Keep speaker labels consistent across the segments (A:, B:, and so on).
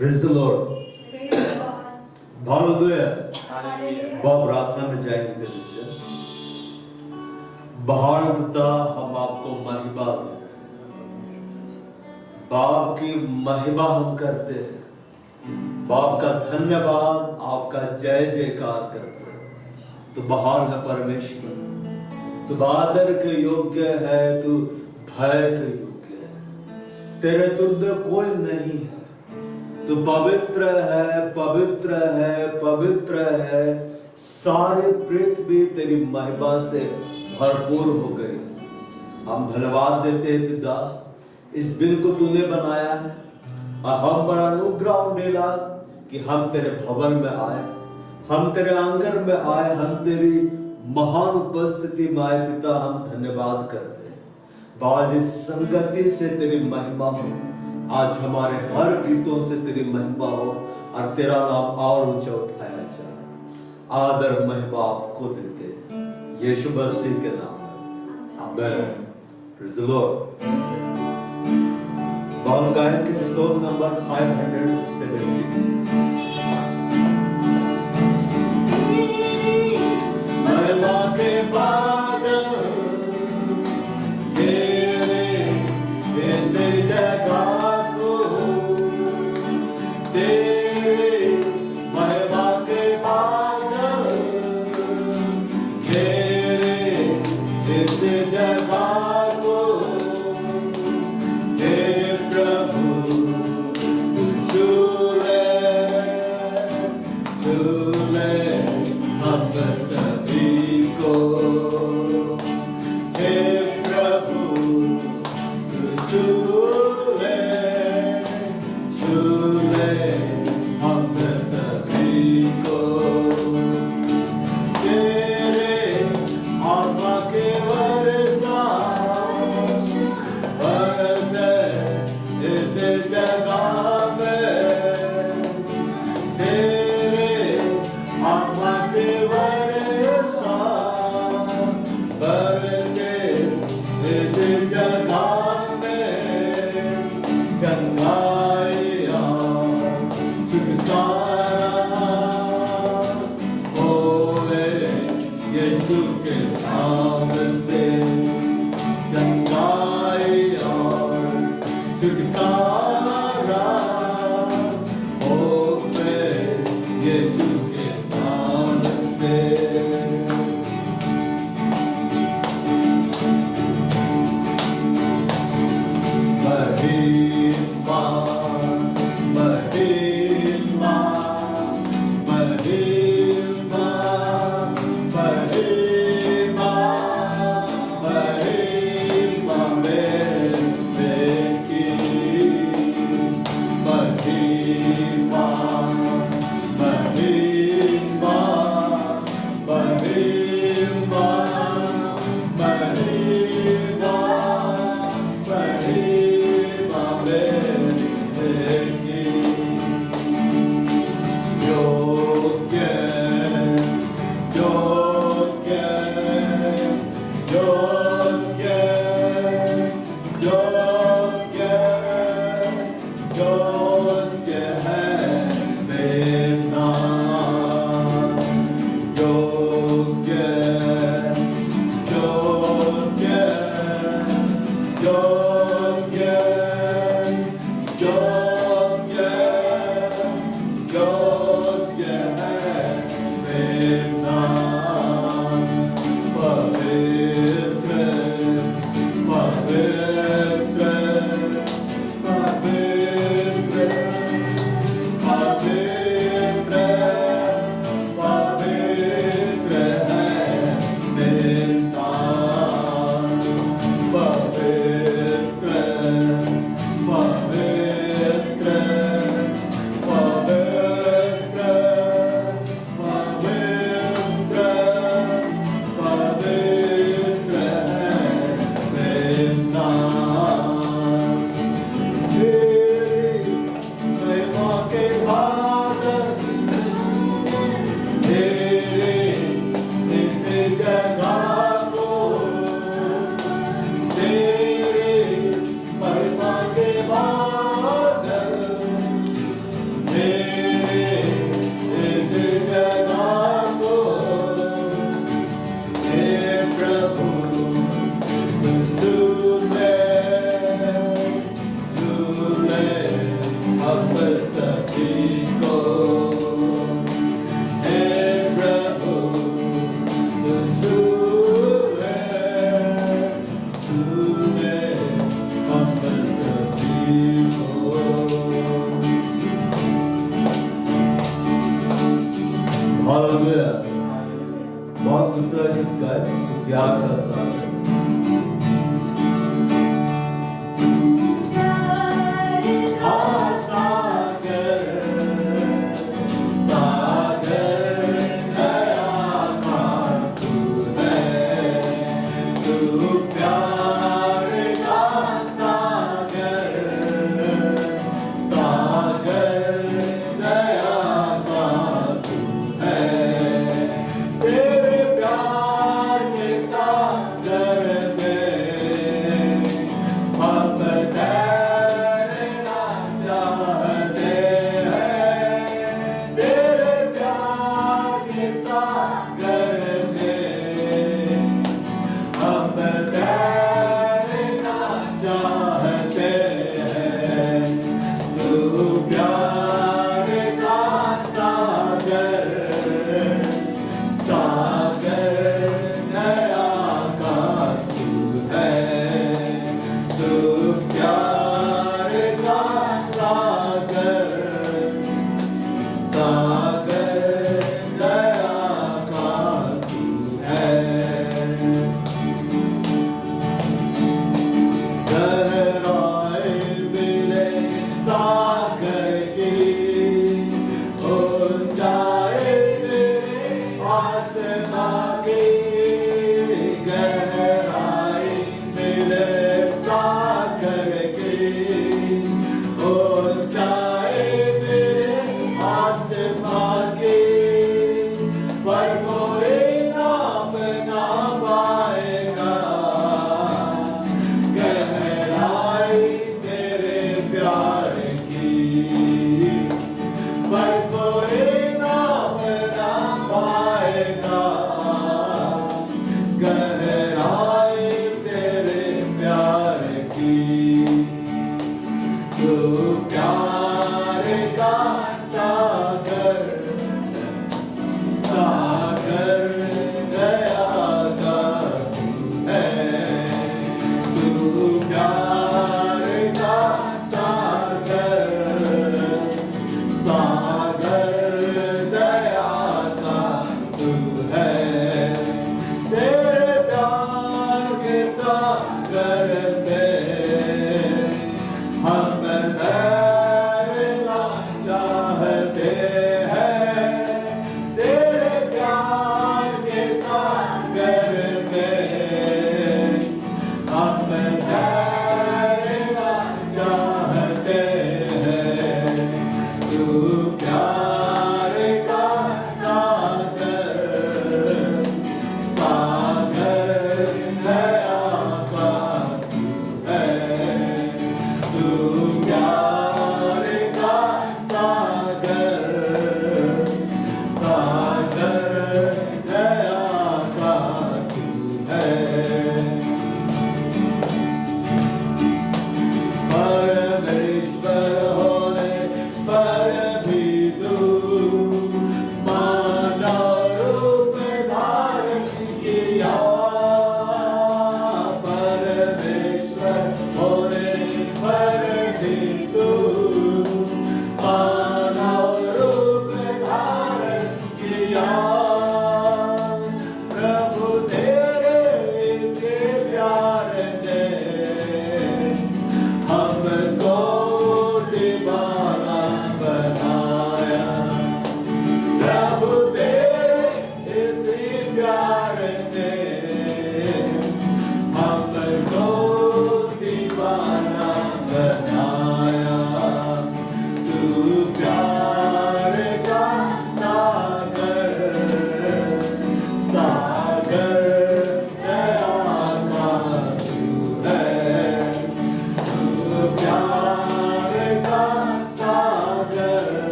A: Praise the Lord.
B: Praise the Lord.
A: Hallelujah.
B: Hallelujah.
A: बाप प्रार्थना में जाएंगे कल से। बाहर पिता हम आपको महिमा दे रहे हैं। बाप की महिमा हम करते हैं। बाप का धन्यवाद, आपका जय जयकार करते हैं। तो बहाल है परमेश्वर, तू आदर के योग्य है, तू भय के योग्य है। तेरे तुल्य कोई नहीं है। तू पवित्र है, पवित्र है, पवित्र है। सारी पृथ्वी तेरी महिमा से भरपूर हो गई। हम धन्यवाद देते हैं पिता, इस दिन को तूने बनाया है और हम बड़ा अनुग्रह मिला कि हम तेरे भवन में आए, हम तेरे आंगन में आए, हम तेरी महान उपस्थिति में आए। पिता हम धन्यवाद करते हैं। बाल इस संगति से तेरी महिमा हो, आज हमारे हर गीतों से तेरी महिमा हो और तेरा नाम और ऊंचा उठाया जाए। आदर महिमा आपको देते हैं यीशु मसीह के नाम में, आमीन। Praise the Lord. हम गाएंगे सॉन्ग नंबर 570। महिमा के बादल तेरे इस जगह को, तेरे महिमा के बादल तेरे इस जगह को, हे प्रभु छू ले हम सभी को। हे प्रभु छू ले हम सभी को। तेरे आत्मा के वर्षा बरसे इस जगह में, तेरे आत्मा के वर्षा बरसे इस जगह में। चंगाइयाँ छुटकारा होवे यीशु के नाम से। चंगाइयाँ छुटकारा हम सभी को हे प्रभु छूले छूले हम सभी को। हालेलुया। बहुत दूसरा गीत गाए प्यार का सागर।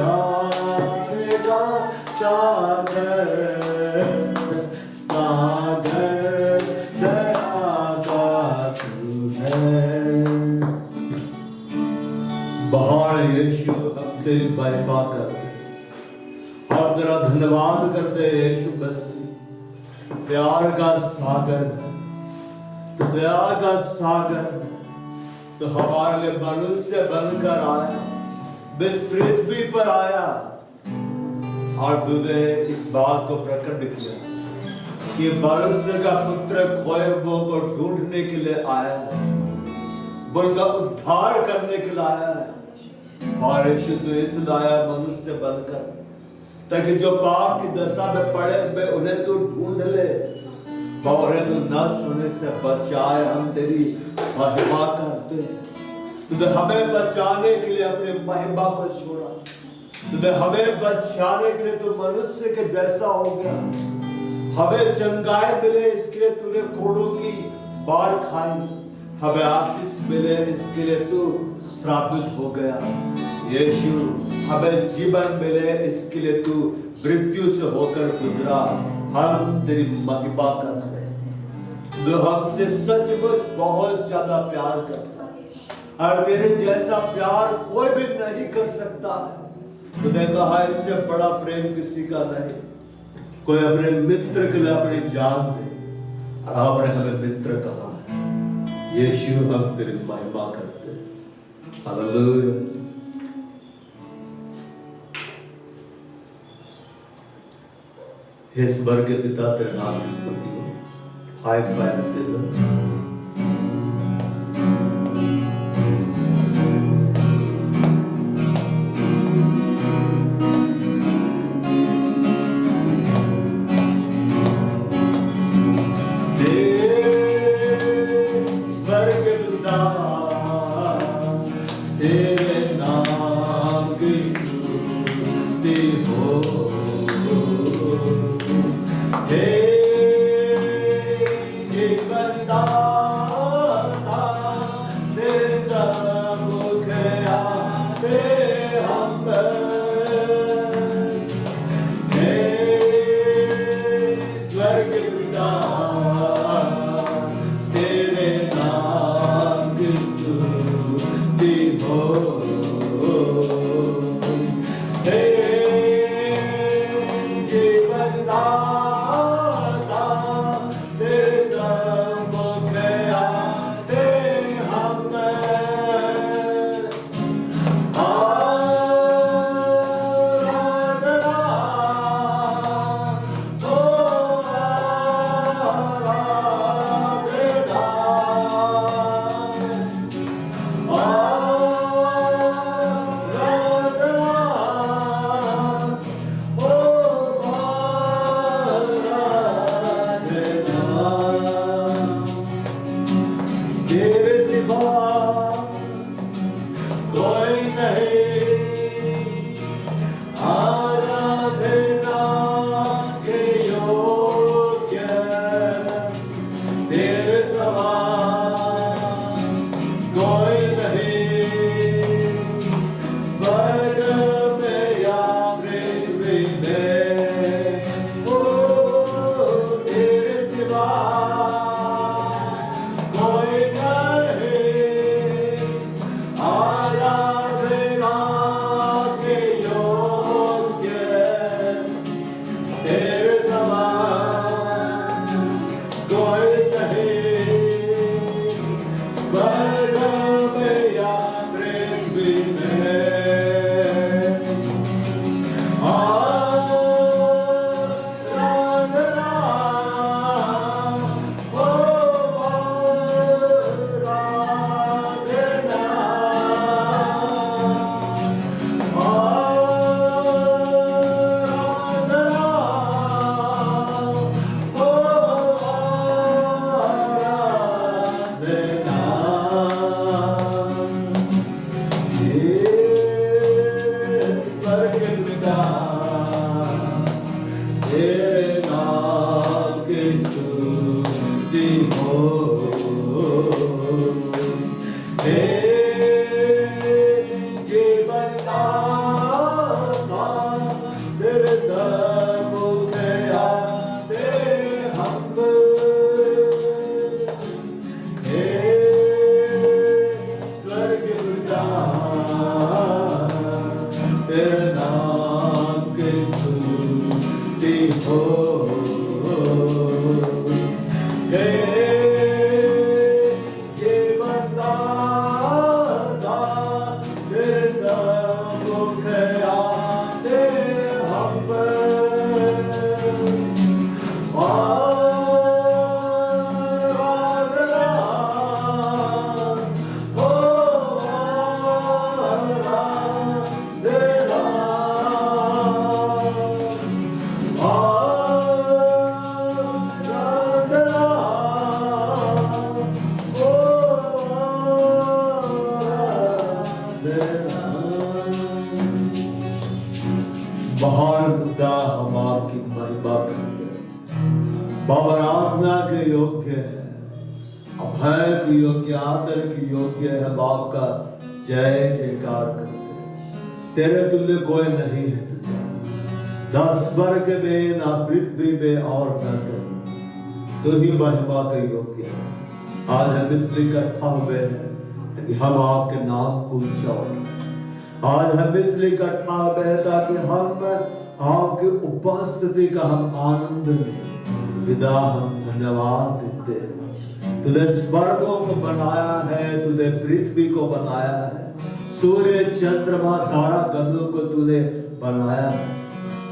A: प्यार का सागर सागर दया का तू है। बाहर यीशु हम तेरी महिमा करते, हम तेरा धन्यवाद करते यीशु मसीह। प्यार का सागर, तो दया का सागर, तो हमारे लिए मनुष्य बनकर आया, इस पृथ्वी पर आया और तूने इस बात को प्रकट किया कि मनुष्य का पुत्र खोए हुओं को ढूंढने के लिए आया है, उनका उद्धार करने के लिए आया है। और यीशु तू इसलिए आया मनुष्य बनकर, ताकि जो पाप की दशा में पड़े हुए उन्हें तू ढूंढ ले और उन्हें तू नष्ट होने से बचाए। हम तेरी महिमा करते हैं। तूने हमें बचाने के लिए अपने महिमा को छोड़ा, तूने हमें बचाने के लिए तू मनुष्य के जैसा हो गया, हमें चंगाई मिले इसके लिए तूने कोड़ों की बार खाई, हमें आशीष मिले इसके लिए तू श्रापित हो गया। यीशु हमें जीवन मिले इसके लिए तू मृत्यु से होकर गुजरा। हम तेरी महिमा करते हैं, जो हमसे सचमुच बहुत ज्यादा प्यार करता है और तेरे जैसा प्यार कोई भी नहीं कर सकता है। तूने कहा इससे बड़ा प्रेम किसी का नहीं, कोई अपने मित्र के लिए अपनी जान दे, और आपने हमें मित्र कहा है। यीशु हम तेरी महिमा करते हैं। हालेलुया। हे स्वर्ग के पिता, तेरे नाम की स्तुति हो। हाई फाइव से महान खुदा हम आपकी महिमा करते हैं। बाबा आराधना के योग्य है, अभय के योग्य, आदर के योग्य है। बाप का जय जयकार करते हैं। तेरे तुल्य कोई नहीं है पिता, ना स्वर्ग में ना पृथ्वी में और न कहीं। तो ही महिमा के योग्य है। आज हम इसलिए इकट्ठा हुए हैं ताकि हम आपके नाम को उच्चारण। आज हम इसलिए इकट्ठा हुए हैं ताकि हम आपकी उपस्थिति का हम आनंद लें। पिता हम धन्यवाद देते हैं। तुझे स्वर्गों को बनाया है, तुझे पृथ्वी को बनाया है, सूर्य चंद्रमा तारा गणों को तुझे बनाया है।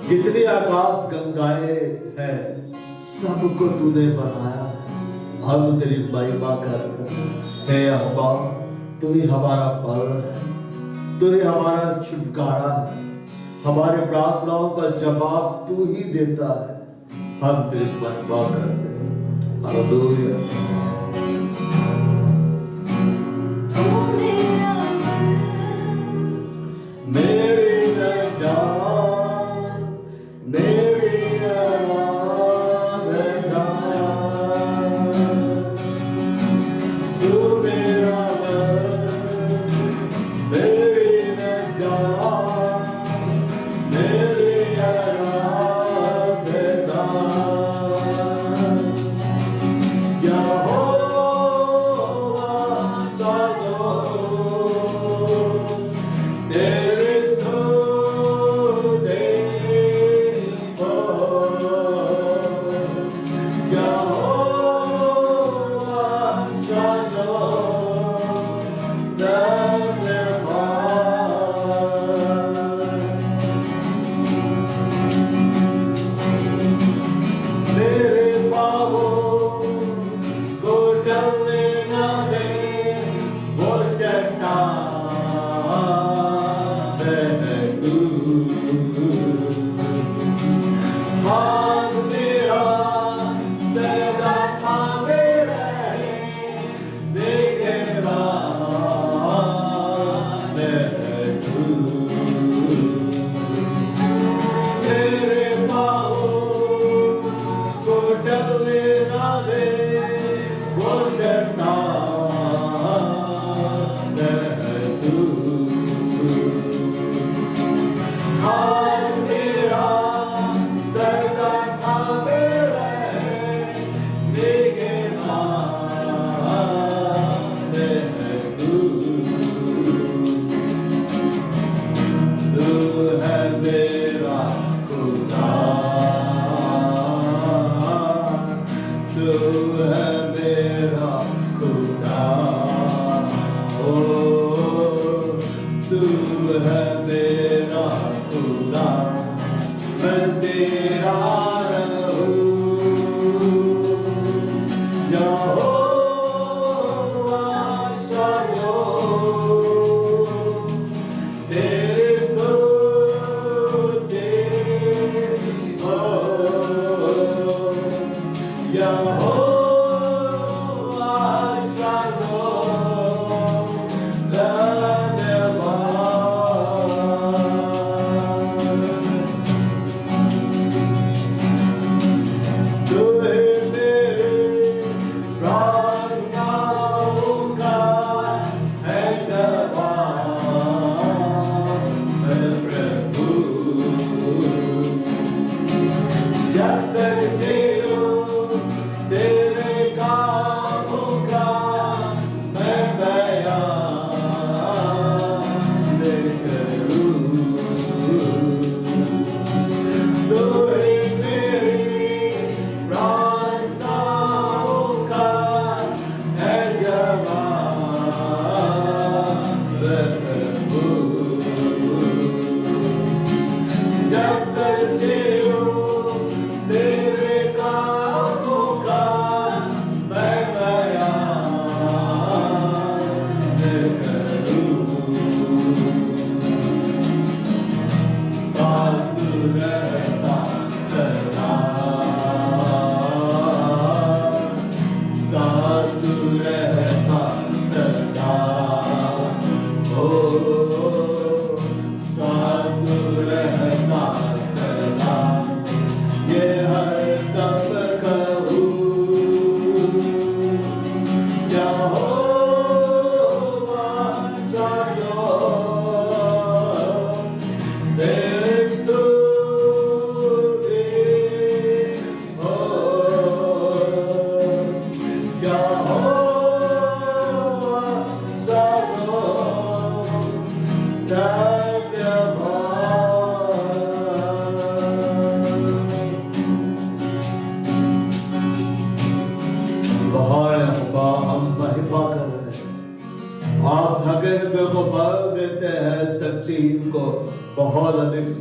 A: जितनी आकाश गंगाएं हैं सबको तूने बनाया है। हम तेरी महिमा करते हैं। हे अब्बा, तू ही हमारा बल है, तू ही हमारा छुटकारा है। हमारे प्रार्थनाओं का जवाब तू ही देता है। हम तेरी महिमा करते हैं। हालेलुया।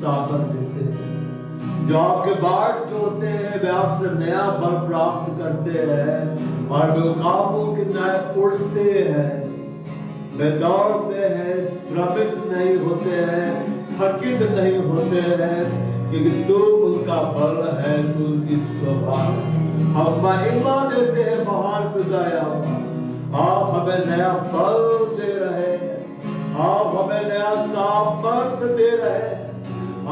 A: उत्साह कर देते हैं। जो आपके बाट जोते हैं वे आपसे नया बल प्राप्त करते हैं और वे काबू की नए उड़ते हैं, वे दौड़ते हैं, श्रमित नहीं होते हैं, थकित नहीं होते हैं, क्योंकि तू उनका बल है, तू उनकी शोभा है। हम महिमा देते हैं महान पिता, आप हमें नया बल दे रहे हैं, आप हमें नया सामर्थ्य दे रहे हैं,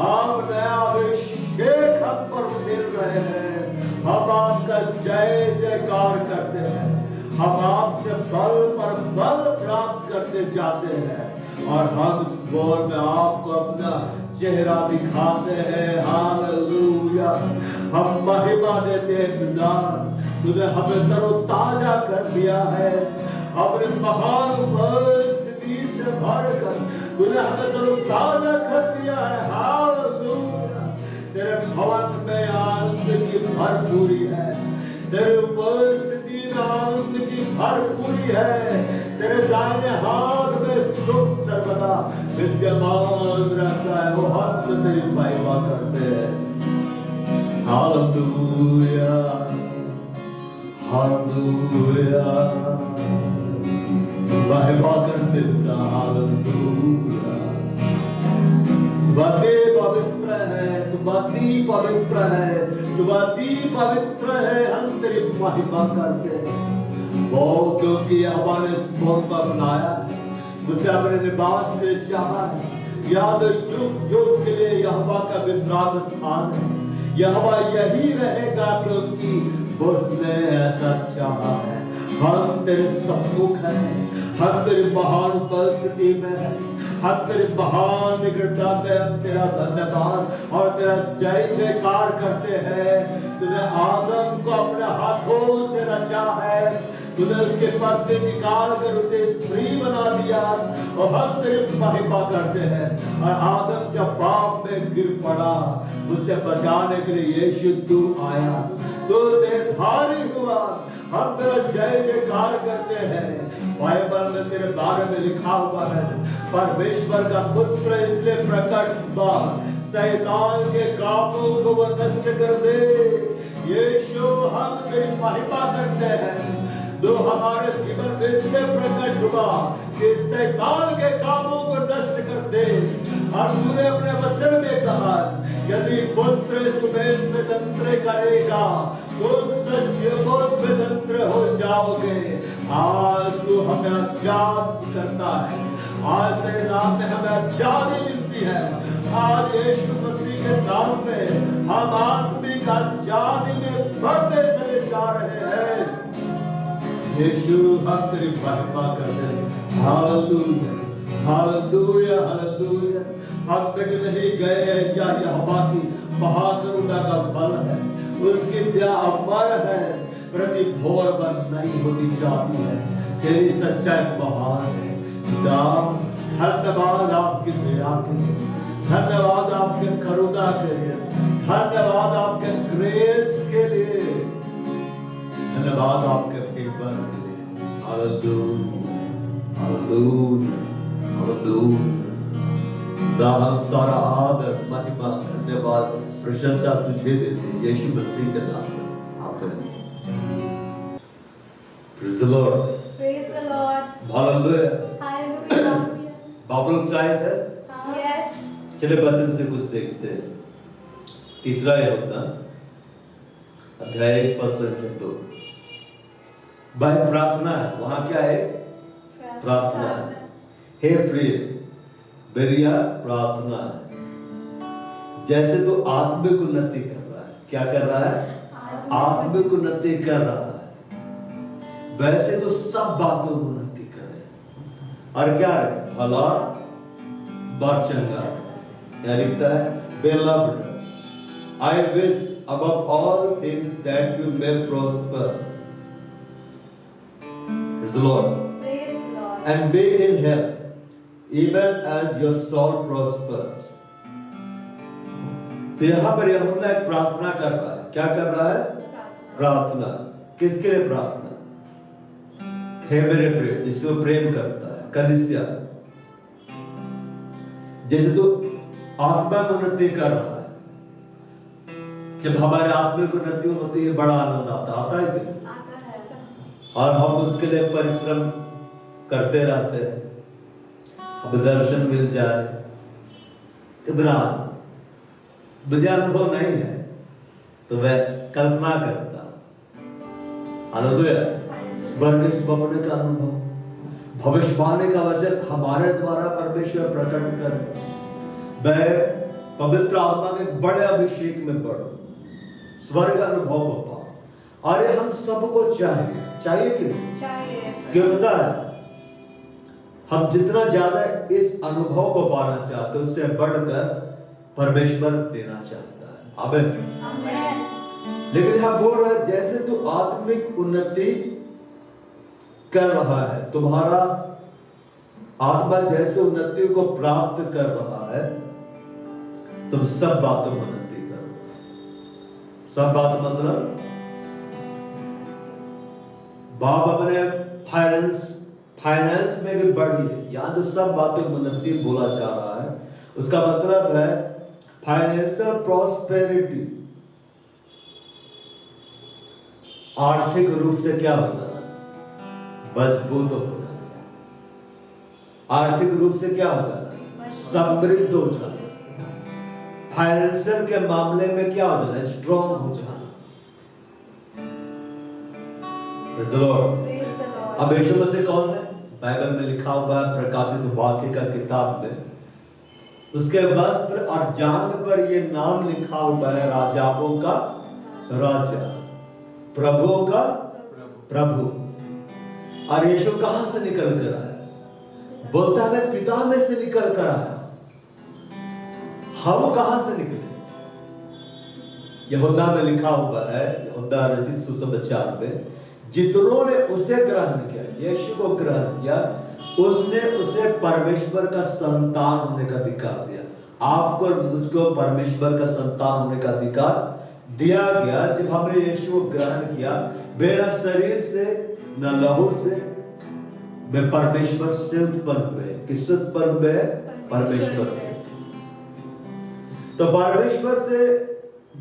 A: आप नया अभिषेक हम पर मिल रहे हैं। हम आपका जय जयकार करते हैं, हम आपसे बल पर बल प्राप्त करते जाते हैं और हम इस बोल में आपको अपना चेहरा दिखाते हैं। हालेलुया, हम महिमा देते हैं पिता, तूने हमें तरोताजा कर दिया है, अपने महान उपस्थिति से भरकर तूने हमें तरोताजा कर दिया है। हालेलुया, तेरे भवन में आनंद की भरपूरी है, तेरे उपस्थिति में आनंद की भरपूरी है, तेरे दाहिने हाथ में सुख सर्वदा विद्यमान रहता है। वो हम तेरी महिमा करते हैं। हालेलुया, हालेलुया, महिमा करते पिता। हालेलुया, तू अति पवित्र है, तू अति पवित्र है, तू अति पवित्र है। हम तेरी महिमा करते हैं वो, क्योंकि हमारे इस मोल पर बनाया है, मुझसे अपने निवास के चाहा है। याद युग युग के लिए यहोवा का विश्राम स्थान है, यहोवा यही रहेगा क्योंकि उसने ऐसा चाहा है। हम तेरे सम्मुख हैं, हम तेरी महान उपस्थिति में हैं, हम तेरी महान निकटता में हम तेरा धन्यवाद और तेरा जय जयकार करते हैं। तूने आदम को अपने हाथों से रचा है, तूने उसके पास से निकाल कर उसे स्त्री बना दिया और हम तेरी महिमा करते हैं। और आदम जब पाप में गिर पड़ा, उसे बचाने के लिए यीशु तू आया, तो देहधारी हुआ। हम तेरा जय जयकार करते हैं। बाइबल में तेरे बारे में लिखा हुआ है, परमेश्वर का पुत्र इसलिए प्रकट हुआ, शैतान के कामों को वो नष्ट कर दे। यीशु, हम तेरी महिमा करते हैं, जो हमारे जीवन में इसलिए प्रकट हुआ कि शैतान के कामों को नष्ट कर दे। और तूने अपने वचन में कहा, यदि पुत्र तुम्हें स्वतंत्र करेगा तुम सच्चे स्वतंत्र हो जाओगे। आज तू हमें आजाद करता है, आज तेरे नाम में हमें आजादी मिलती है। आज यीशु मसीह के नाम में हम आत्मिक आजादी में बढ़ते चले जा रहे हैं। यीशु, हम तेरी महिमा करते हैं। Hallelujah, hallelujah, hallelujah. हम मिट नहीं गए, या यहोवा की महाकरुणा का बल है, उसकी दया अमर है, प्रति भोर बंद नहीं होती जाती है। तेरी सच्चाई महान है। धन्यवाद आपकी दया के लिए, धन्यवाद आपके करुणा के लिए, धन्यवाद आपके ग्रेस के लिए, धन्यवाद आपके फेवर के लिए। Hallelujah, hallelujah, hallelujah. हम सारा आदर, महिमा, धन्यवाद, प्रशंसा तुझे देते हैं यीशु मसीह के नाम में। आमीन। Praise the Lord.
B: Praise the Lord.
A: Hallelujah.
B: Hallelujah.
A: Bible शायद है,
B: Yes.
A: चले वचन से कुछ देखते हैं। तीसरा यूहन्ना अध्याय 1:2। भाई प्रार्थना है, वहां क्या है? प्रार्थना है। हे प्रिय, बेरिया प्रार्थना है। जैसे तो आत्मिक उन्नति कर रहा है, क्या कर रहा है? आत्मिक उन्नति कर रहा है, वैसे तो सब बातों में उन्नति करे। और क्या है? भला बरचंगा। क्या लिखता है? Beloved, I wish above all things that you may prosper. Praise the Lord.
B: Praise the Lord.
A: And be in health, even as your soul prospers. तो यहाँ पर यूहन्ना एक प्रार्थना कर रहा है। क्या कर रहा है? प्रार्थना। किसके लिए प्रार्थना? हे मेरे प्रिय, जिससे वो प्रेम करता है, कलीसिया। जैसे तो आत्मा में उन्नति कर रहा है। जब हमारे आत्मिक उन्नति होती है बड़ा आनंद आता है कि नहीं?
B: आता है।
A: और हम उसके लिए परिश्रम करते रहते हैं, हमें दर्शन मिल जाए। इब्राहिम मुझे अनुभव नहीं है तो वह कल्पना करता, हालेलुया, स्वर्ग स्वप्न का अनुभव, भविष्यवाणी का वचन हमारे द्वारा परमेश्वर प्रकट कर, मैं पवित्र आत्मा के एक बड़े अभिषेक में बढ़ूं, स्वर्ग अनुभव को पाऊं। और ये हम सबको चाहिए कि नहीं?
B: चाहिए।
A: क्यों होता है? हम जितना ज्यादा इस अनुभव को पाना चाहते हैं उससे बढ़कर परमेश्वर देना चाहता है। आमीन।
B: आमीन।
A: लेकिन यह बोल रहा है जैसे तू आत्मिक उन्नति कर रहा है, तुम्हारा आत्मा जैसे उन्नति को प्राप्त कर रहा है, तुम सब बातों में उन्नति करो। सब बात मतलब बाप अपने फाइनेंस में भी बढ़िए, या तो सब बातों में उन्नति बोला जा रहा है। उसका मतलब है फाइनेंशियल प्रॉस्पेरिटी, आर्थिक रूप से क्या हो जाना? मजबूत हो जाना। आर्थिक रूप से क्या हो जाना? समृद्ध हो जाना। फाइनेंशियल के मामले में क्या हो जाना? स्ट्रॉन्ग हो जाना। Praise the Lord।
B: Praise the Lord।
A: अब यीशु मसीह कौन है? बाइबल में लिखा हुआ है प्रकाशित वाक्य का किताब में, उसके वस्त्र और जांघ पर ये नाम लिखा हुआ है, राजाओं का राजा, प्रभुओं का प्रभु। और यीशु कहां से निकल कर आया? बोलता है मैं पिता में से निकल कर आया। हम कहां से निकले? यूहन्ना में लिखा हुआ है, यूहन्ना रचित सुसमाचार में, जितनों ने उसे ग्रहण किया, यीशु को ग्रहण किया, उसने उसे परमेश्वर का संतान होने का अधिकार दिया। आपको और मुझको परमेश्वर का संतान होने का अधिकार दिया गया जब हमने यीशु को ग्रहण किया। मेरा शरीर से न लहू से, मैं परमेश्वर से उत्पन्न हुए। किससे उत्पन्न हुए? परमेश्वर से। तो परमेश्वर से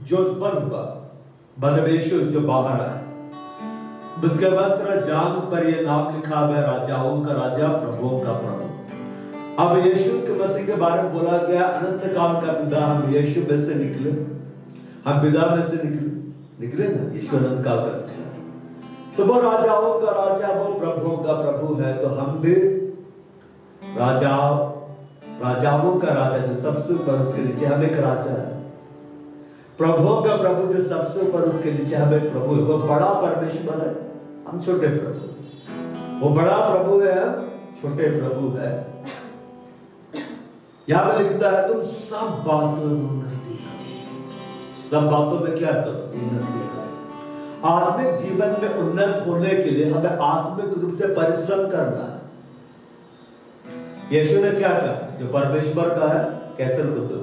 A: जो उत्पन्न हुआ, मतलब यीशु जो बाहर आया, उसके वस्त्र जांघ पर यह नाम लिखा है, राजाओं का राजा, प्रभुओं का प्रभु। अब यीशु के मसीह के बारे में बोला गया, अनंत काल का पिता, हम यीशु में से निकले, हम पिता में से निकले ना, यीशु अनंत काल का पिता। तो वो राजाओं का राजा, वो प्रभुओं का प्रभु है, तो हम भी राजाओं का राजा जो सबसे ऊपर, उसके नीचे हम एक राजा है। प्रभुओं का प्रभु जो सबसे ऊपर, उसके नीचे हम एक प्रभु है। वो बड़ा परमेश्वर है, हम छोटे प्रभु। वो बड़ा प्रभु है, हम छोटे प्रभु है। यहां पर लिखता है तुम सब बातों में उन्नति करो। सब बातों में क्या करो? उन्नति करो। आत्मिक जीवन में उन्नत होने के लिए हमें आत्मिक रूप से परिश्रम करना है। यीशु ने क्या कहा? जो परमेश्वर का है कैसर को दो,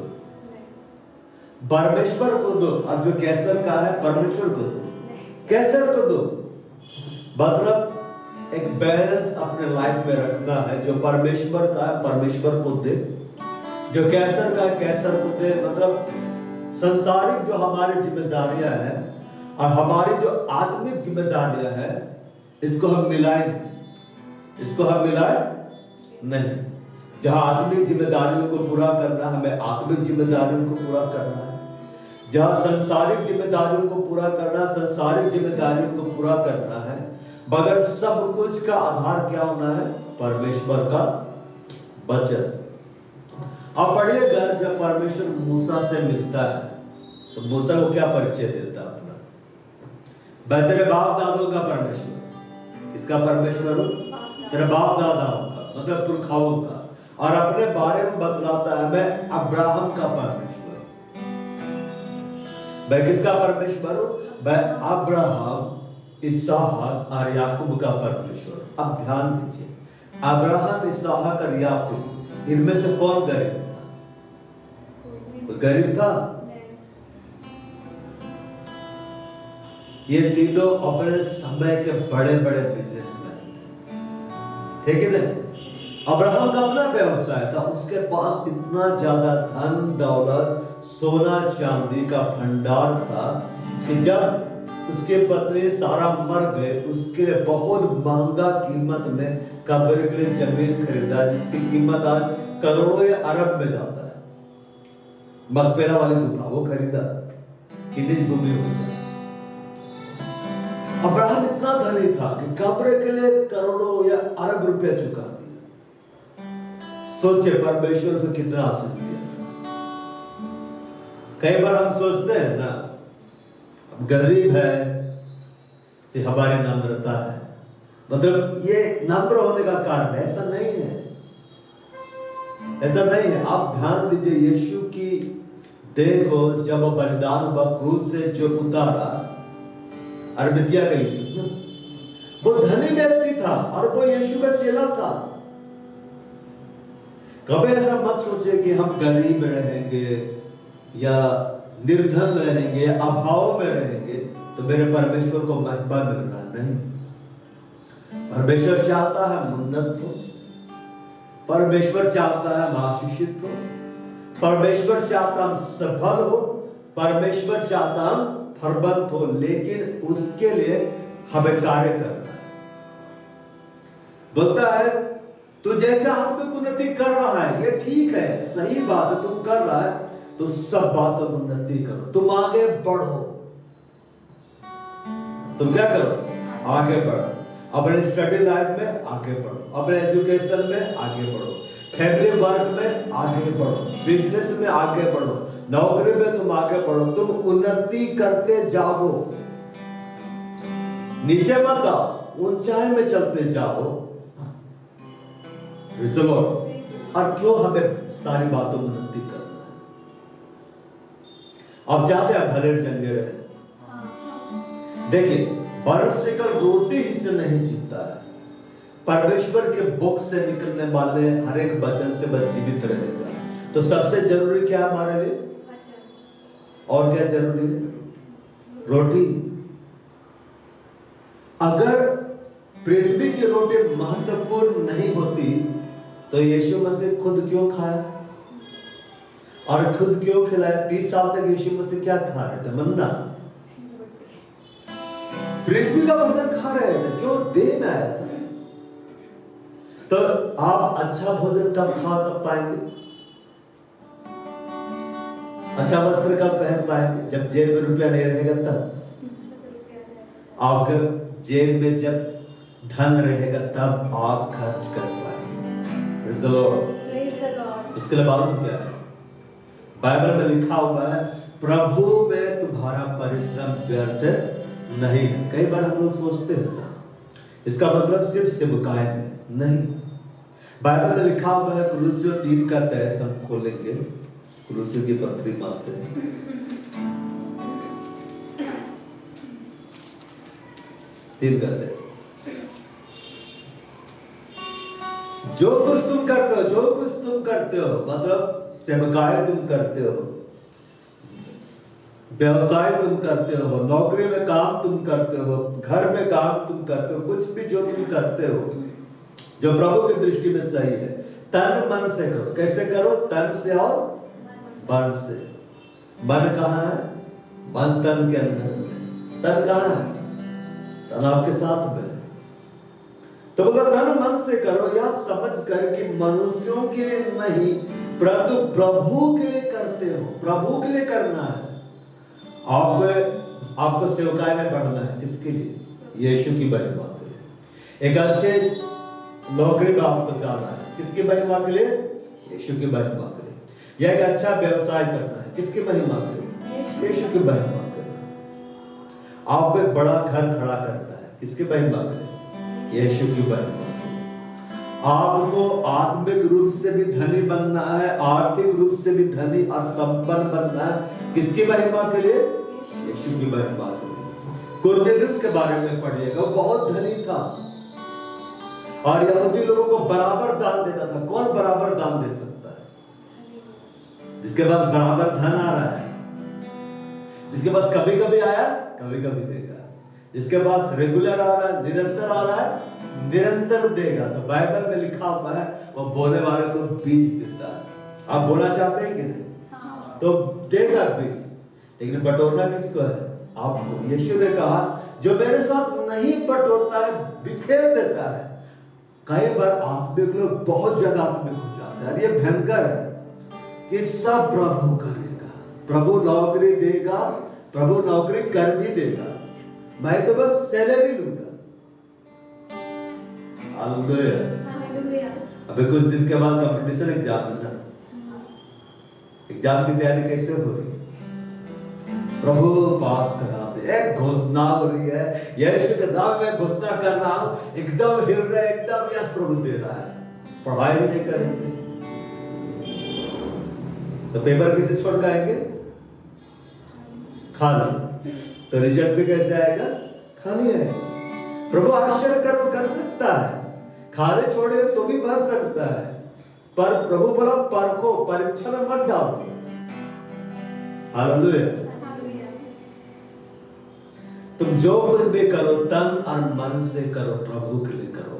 A: परमेश्वर को दो, और जो कैसर का है परमेश्वर को दो। कैसर को दो मतलब एक बैलेंस अपने लाइफ में रखना है। जो परमेश्वर का है परमेश्वर को दे, जो कैसर का है कैसर को दे। मतलब संसारिक जो हमारी जिम्मेदारियां हैं और हमारी जो आत्मिक जिम्मेदारियां हैं, इसको हम मिलाएं, इसको हम मिलाएं नहीं। जहां आत्मिक जिम्मेदारियों को पूरा करना है, हमें आत्मिक जिम्मेदारियों को पूरा करना है। जहां संसारिक जिम्मेदारियों को पूरा करना, संसारिक जिम्मेदारियों को पूरा करना है। मगर सब कुछ का आधार क्या होना है? परमेश्वर का वचन। अब पढ़िएगा, जब परमेश्वर मूसा से मिलता है तो मूसा को क्या परिचय देता है अपना? मैं तेरे बाप दादों का परमेश्वर। किसका परमेश्वर हूं? तेरे बाप दादाओं का, मतलब पुरखाओं का। और अपने बारे में बतलाता है, मैं अब्राहम का परमेश्वर। मैं किसका परमेश्वर हूं? मैं अब्राहम, इसहाक और याकूब का परमेश्वर। अब ध्यान दीजिए, अब्राहम, इसहाक और याकूब, इनमें से कौन गरीब था? कोई गरीब था? ये तीनों अपने समय के बड़े बड़े बिजनेसमैन थे, ठीक है ना? अब्राहम का अपना व्यवसाय था, उसके पास इतना ज्यादा धन दौलत सोना चांदी का भंडार था कि जब उसके पत्नी सारा मर गए, उसके लिए बहुत महंगा कीमत में कब्र के लिए जमीन खरीदा, जिसकी कीमत आज करोड़ों या अरब में जाता है। मकबरा वाली गुफा वो खरीदा कि निज भूमि हो जाए। अब्राहम इतना धनी था कि कब्र के लिए करोड़ों या अरब रुपया चुका दिया। सोचे परमेश्वर से कितना आशीष दिया। कई बार हम सोचते हैं ना, गरीब है तो हमारी नम्रता है, मतलब ये नम्र होने का कारण है, ऐसा नहीं है, ऐसा नहीं है। आप ध्यान दीजिए, यीशु की देह को जब वो बलिदान हुआ, क्रूस से जो उतारा, अरबितिया का यीशु ना, वो धनी व्यक्ति था और वो यीशु का चेला था। कभी ऐसा मत सोचे कि हम गरीब रहेंगे या निर्धन रहेंगे, अभाव में रहेंगे तो मेरे परमेश्वर को महिमा मिलना नहीं। परमेश्वर चाहता है उन्नत हो, परमेश्वर चाहता है हम आशीषित हो, परमेश्वर चाहता हम सफल हो, परमेश्वर चाहता हम फलवंत हो, लेकिन उसके लिए हमें कार्य करना है। बोलता है तू जैसे आत्मिक उन्नति कर रहा है, ये ठीक है, सही बात है, तुम कर रहा है तो सब बातों में उन्नति करो, तुम आगे बढ़ो। तुम क्या करो? आगे बढ़ो, अपने स्टडी लाइफ में आगे बढ़ो, अपने एजुकेशन में आगे बढ़ो, फैमिली वर्क में आगे बढ़ो, बिजनेस में आगे बढ़ो, नौकरी में तुम आगे बढ़ो, तुम उन्नति करते जाओ, नीचे मत आओ, ऊंचाई में चलते जाओ। और क्यों हमें सारी बातों में उन्नति करना है? आप चाहते हैं भले चंगे रहे। देखिए, मनुष्य केवल रोटी ही से नहीं जीता है, परमेश्वर के मुख से निकलने वाले हर एक वचन से वह जीवित रहेगा। तो सबसे जरूरी क्या है हमारे लिए? और क्या जरूरी है? रोटी। अगर पृथ्वी की रोटी महत्वपूर्ण नहीं होती तो यीशु मसीह खुद क्यों खाया और खुद क्यों खिलाया? 30 साल तक यीशु मसीह क्या खा रहे थे? मन्ना, पृथ्वी का भोजन खा रहे थे। क्यों? देह में आया था। तो आप अच्छा भोजन कब खा कब पाएंगे? अच्छा वस्त्र कब पहन पाएंगे? जब जेब में रुपया नहीं रहेगा तब। आपके जेब में जब धन रहेगा तब आप खर्च कर पाएंगे। Praise the Lord. इसके लिए मालूम क्या है? बाइबल में लिखा हुआ है, प्रभु में तुम्हारा परिश्रम व्यर्थ नहीं है। कई बार हम लोग सोचते हैं ना, इसका मतलब सिर्फ सेवकाई में नहीं। बाइबल में लिखा हुआ है, कुलुस्सियों 3 का 23 हम खोलेंगे, कुलुस्सियों की पत्री मानते हैं। तीन का 23, जो कुछ तुम करते हो, जो कुछ तुम करते हो, मतलब सेवकाई तुम करते हो, व्यवसाय तुम करते हो, नौकरी में काम तुम करते हो, घर में काम तुम करते हो, कुछ भी जो तुम करते हो जो प्रभु की दृष्टि में सही है, तन मन से करो। कैसे करो? तन से और मन से। मन कहाँ है? मन तन के अंदर में। तन कहाँ है? तन आपके साथ में। तो बोला तन मन से करो, या समझ कर कि मनुष्यों के लिए नहीं परंतु प्रभु के लिए करते हो। प्रभु के लिए करना है। आपको सेवकाई में बढ़ना है। किसके लिए? यीशु की महिमा के लिए। एक अच्छे नौकरी में आपको जाना है। किसकी महिमा के लिए? यीशु की महिमा के लिए। या एक अच्छा व्यवसाय करना है। किसकी महिमा के लिए? यीशु की महिमा के लिए। आपको एक बड़ा घर खड़ा करना है। किसकी महिमा के लिए? यीशु की महिमा। आपको आत्मिक रूप से भी धनी बनना है, आर्थिक रूप से भी धनी और संपन्न बनना है। किसकी महिमा के लिए? यीशु की महिमा के लिए। कुरनेलियुस के बारे में पढ़िएगा, वो बहुत धनी था और यहूदी लोगों को बराबर दान देता था। कौन बराबर दान दे सकता है? जिसके पास बराबर धन आ रहा है, जिसके पास कभी कभी आया कभी कभी देगा, इसके पास रेगुलर आ रहा है, निरंतर आ रहा है, निरंतर देगा। तो बाइबल में लिखा हुआ है वो बोने वाले को बीज देता है। आप बोना चाहते हैं कि नहीं?
B: हाँ।
A: तो देगा बीज, लेकिन बटोरना किसको है? आपको। यीशु ने कहा जो मेरे साथ नहीं बटोरता है बिखेर देता है। कई बार आत्मिक लोग बहुत ज्यादा आत्मिक हो जाते हैं। ये भयंकर है कि सब प्रभु करेगा, प्रभु नौकरी देगा, प्रभु नौकरी कर भी देगा, मैं तो बस सैलरी लूंगा। हालेलुया।
B: हालेलुया।
A: अभी कुछ दिन के बाद कंपटीशन एग्जाम है ना, एग्जाम की तैयारी कैसे हो रही है? प्रभु पास करा दे, एक घोषणा हो रही है, यीशु के नाम में घोषणा कर रहा हूं, एकदम हिल रहा है, एकदम यस प्रभु दे रहा है। पढ़ाई नहीं करेंगे तो पेपर कैसे छोड़ के आएंगे? खाली। तो रिजल्ट भी कैसे आएगा? खाली आएगा। प्रभु आश्चर्य कर्म कर सकता है, खाली छोड़े तो भी भर सकता है, पर प्रभु बोला परखो, परीक्षा में मत डालो। हालेलुया। तुम जो कुछ भी करो तन और मन से करो, प्रभु के लिए करो।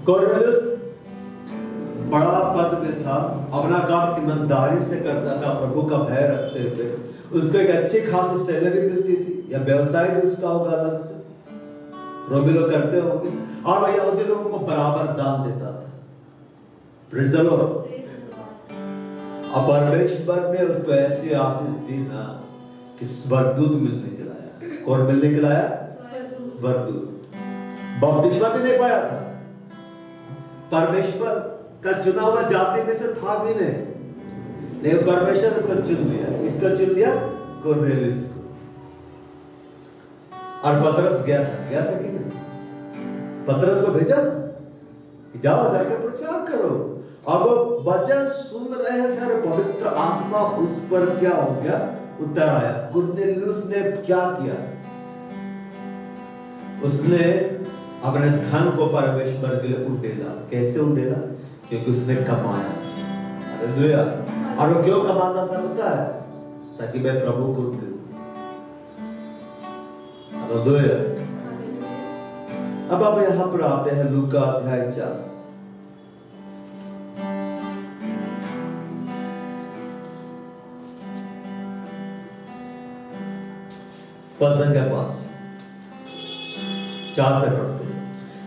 A: कोर्नेलियस बड़ा पद में था, अपना काम ईमानदारी से करता था, प्रभु का भय रखते हुए। उसको एक अच्छी खासी सैलरी मिलती थी, या व्यवसाय भी उसका होगा अलग से, रोमी लोग करते होंगे। और यहूदी लोगों को बराबर दान देता था। Praise the Lord. और परमेश्वर ने उसको ऐसी आशीष दी ना कि स्वर्गदूत मिलने के लाया। कौन मिलने के लाया? स्वर्गदूत। बपतिस्मा भी नहीं पाया था, परमेश्वर का चुना हुआ जाति में से था भी नहीं, लेकिन परमेश्वर उसको चुन लिया। किसको चुन लिया? कोर्नेलियस को। और पतरस गया था कि नहीं? पतरस को भेजा कि जाओ जाके प्रचार करो। अब वो वचन सुन रहे थे, पवित्र आत्मा उस पर क्या हो गया? उतर आया। कुरनेलियुस ने क्या किया? उसने अपने धन को परमेश्वर के लिए उंडेला। कैसे उंडेला? क्योंकि उसने कमाया। हालेलुया। और वो क्यों कमाता था पता है? ताकि मैं प्रभु को दूं। हालेलुया। अब आप यहां पर आते हैं लूका अध्याय 4। संख्या 5 4 से पढ़ते हैं।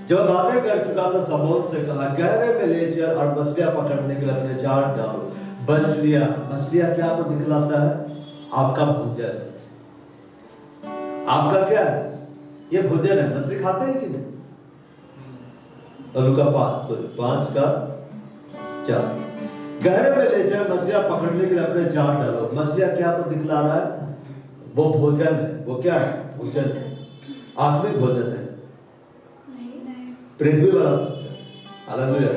A: जब बातें कर चुका तो समोन से कहा, गहरे में ले चल और मछलियां पकड़ने के लिए अपने जाल डालो। मछलियां क्या को दिखलाता है? आपका भोजन। आपका क्या है? ये भोजन है। मछली खाते हैं कि नहीं? लूका 5 का 4। गहरे में ले चल, मछलियां पकड़ने के लिए अपने जाल डालो। मछलियां क्या को दिखला रहा है? वो भोजन है। वो क्या है? भोजन है, आत्मिक भोजन है, पृथ्वी वाला भोजन। हालेलुया।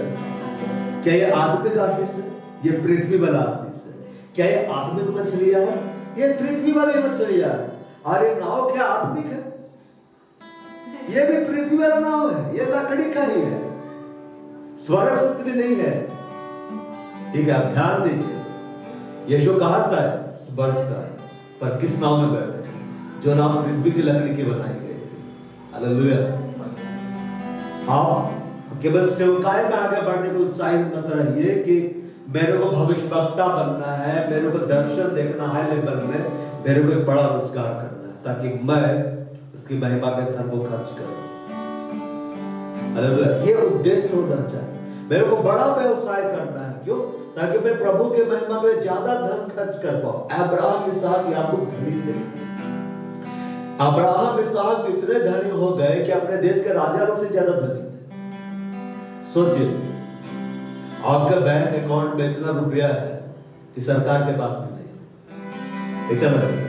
A: क्या ये आत्मिक आशीष है? ये पृथ्वी वाला आशीष है। क्या ये आत्मिक मछलियां है? ये पृथ्वी वाली मछलियां है। और ये नाव क्या आत्मिक है? ये भी पृथ्वी वाला नाव है, ये लकड़ी का ही है, स्वर्ग से उतनी नहीं है। ठीक है, आप ध्यान दीजिए। यीशु कहां से आए? स्वर्ग से आए। पर किस नाव में बैठे? जो नाव पृथ्वी की लकड़ी की बनाई गई थी। हालेलुया। आप केवल सेवकाई में आगे बढ़ने को उत्साहित मत रहिए कि मेरे को भविष्यवक्ता बनना है, मेरे को दर्शन देखना है लेवल में, मेरे को एक बड़ा रोजगार करना है ताकि मैं उसकी महिमा में धन को खर्च करूं। हालेलुया। ये उद्देश्य होना चाहिए। मेरे को बड़ा व्यवसाय करना है। क्यों? ताकि मैं प्रभु के महिमा में ज्यादा धन खर्च कर पाऊं। अब्राहम, इसहाक, याकूब धनी थे। अब्राहम, इसहाक इतने धनी हो गए कि अपने देश के राजा लोग से ज्यादा धनी थे। सोचिए, आपके बैंक अकाउंट में इतना रुपया है कि सरकार के पास भी नहीं है। ऐसा लगेगा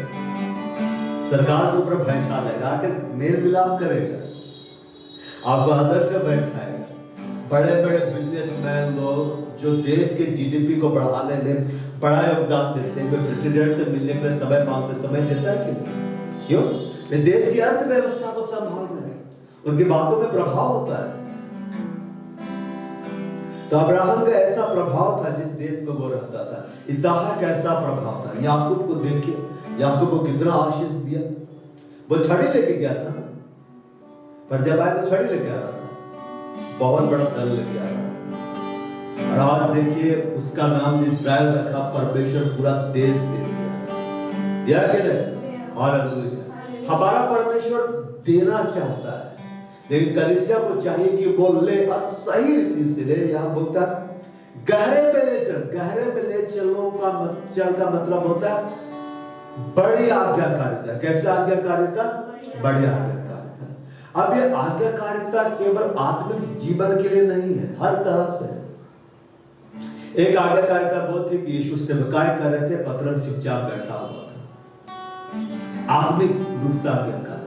A: सरकार के ऊपर भय छा जाएगा, आके मेल मिलाप करेगा, आपको अंदर से बैठाएगा। बड़े बड़े बिजनेसमैन लोग जो देश के जीडीपी को बढ़ाने में बड़ा योगदान देते हैं, वे प्रेसिडेंट से मिलने के लिए समय मांगते, समय देता है कि नहीं? क्यों? वे देश की अर्थव्यवस्था को संभाल रहे हैं, उनकी बातों में प्रभाव होता है। तो अब्राहम का ऐसा प्रभाव था जिस देश में वो रहता था। इसहाक का ऐसा प्रभाव था। याकूब को देखिए, याकूब को कितना आशीष दिया। वो छड़ी लेके गया था ना, पर जब आया तो छड़ी लेके आ रहा था, बहुत बड़ा दल लेके आ रहा था। और आज देखिए उसका नाम इज़राइल रखा, परमेश्वर पूरा देश दे दिया कि नहीं? हालेलुया। हमारा परमेश्वर देना चाहता है, लेकिन कलीसिया को चाहिए कि वो ले और सही रीति से ले। यहाँ बोलता गहरे में ले चल, गहरे में ले चलो का मतलब होता है बड़ी आज्ञाकारिता। कैसे आज्ञाकारिता? बड़ी आज्ञाकारिता। अब ये आज्ञाकारिता केवल आत्मिक जीवन के लिए नहीं है, हर तरह से है। एक आज्ञाकारिता बहुत थी कि यीशु सेवकाई कर रहे थे, पतरस चुपचाप बैठा हुआ था, आत्मिक रूप से आज्ञाकार।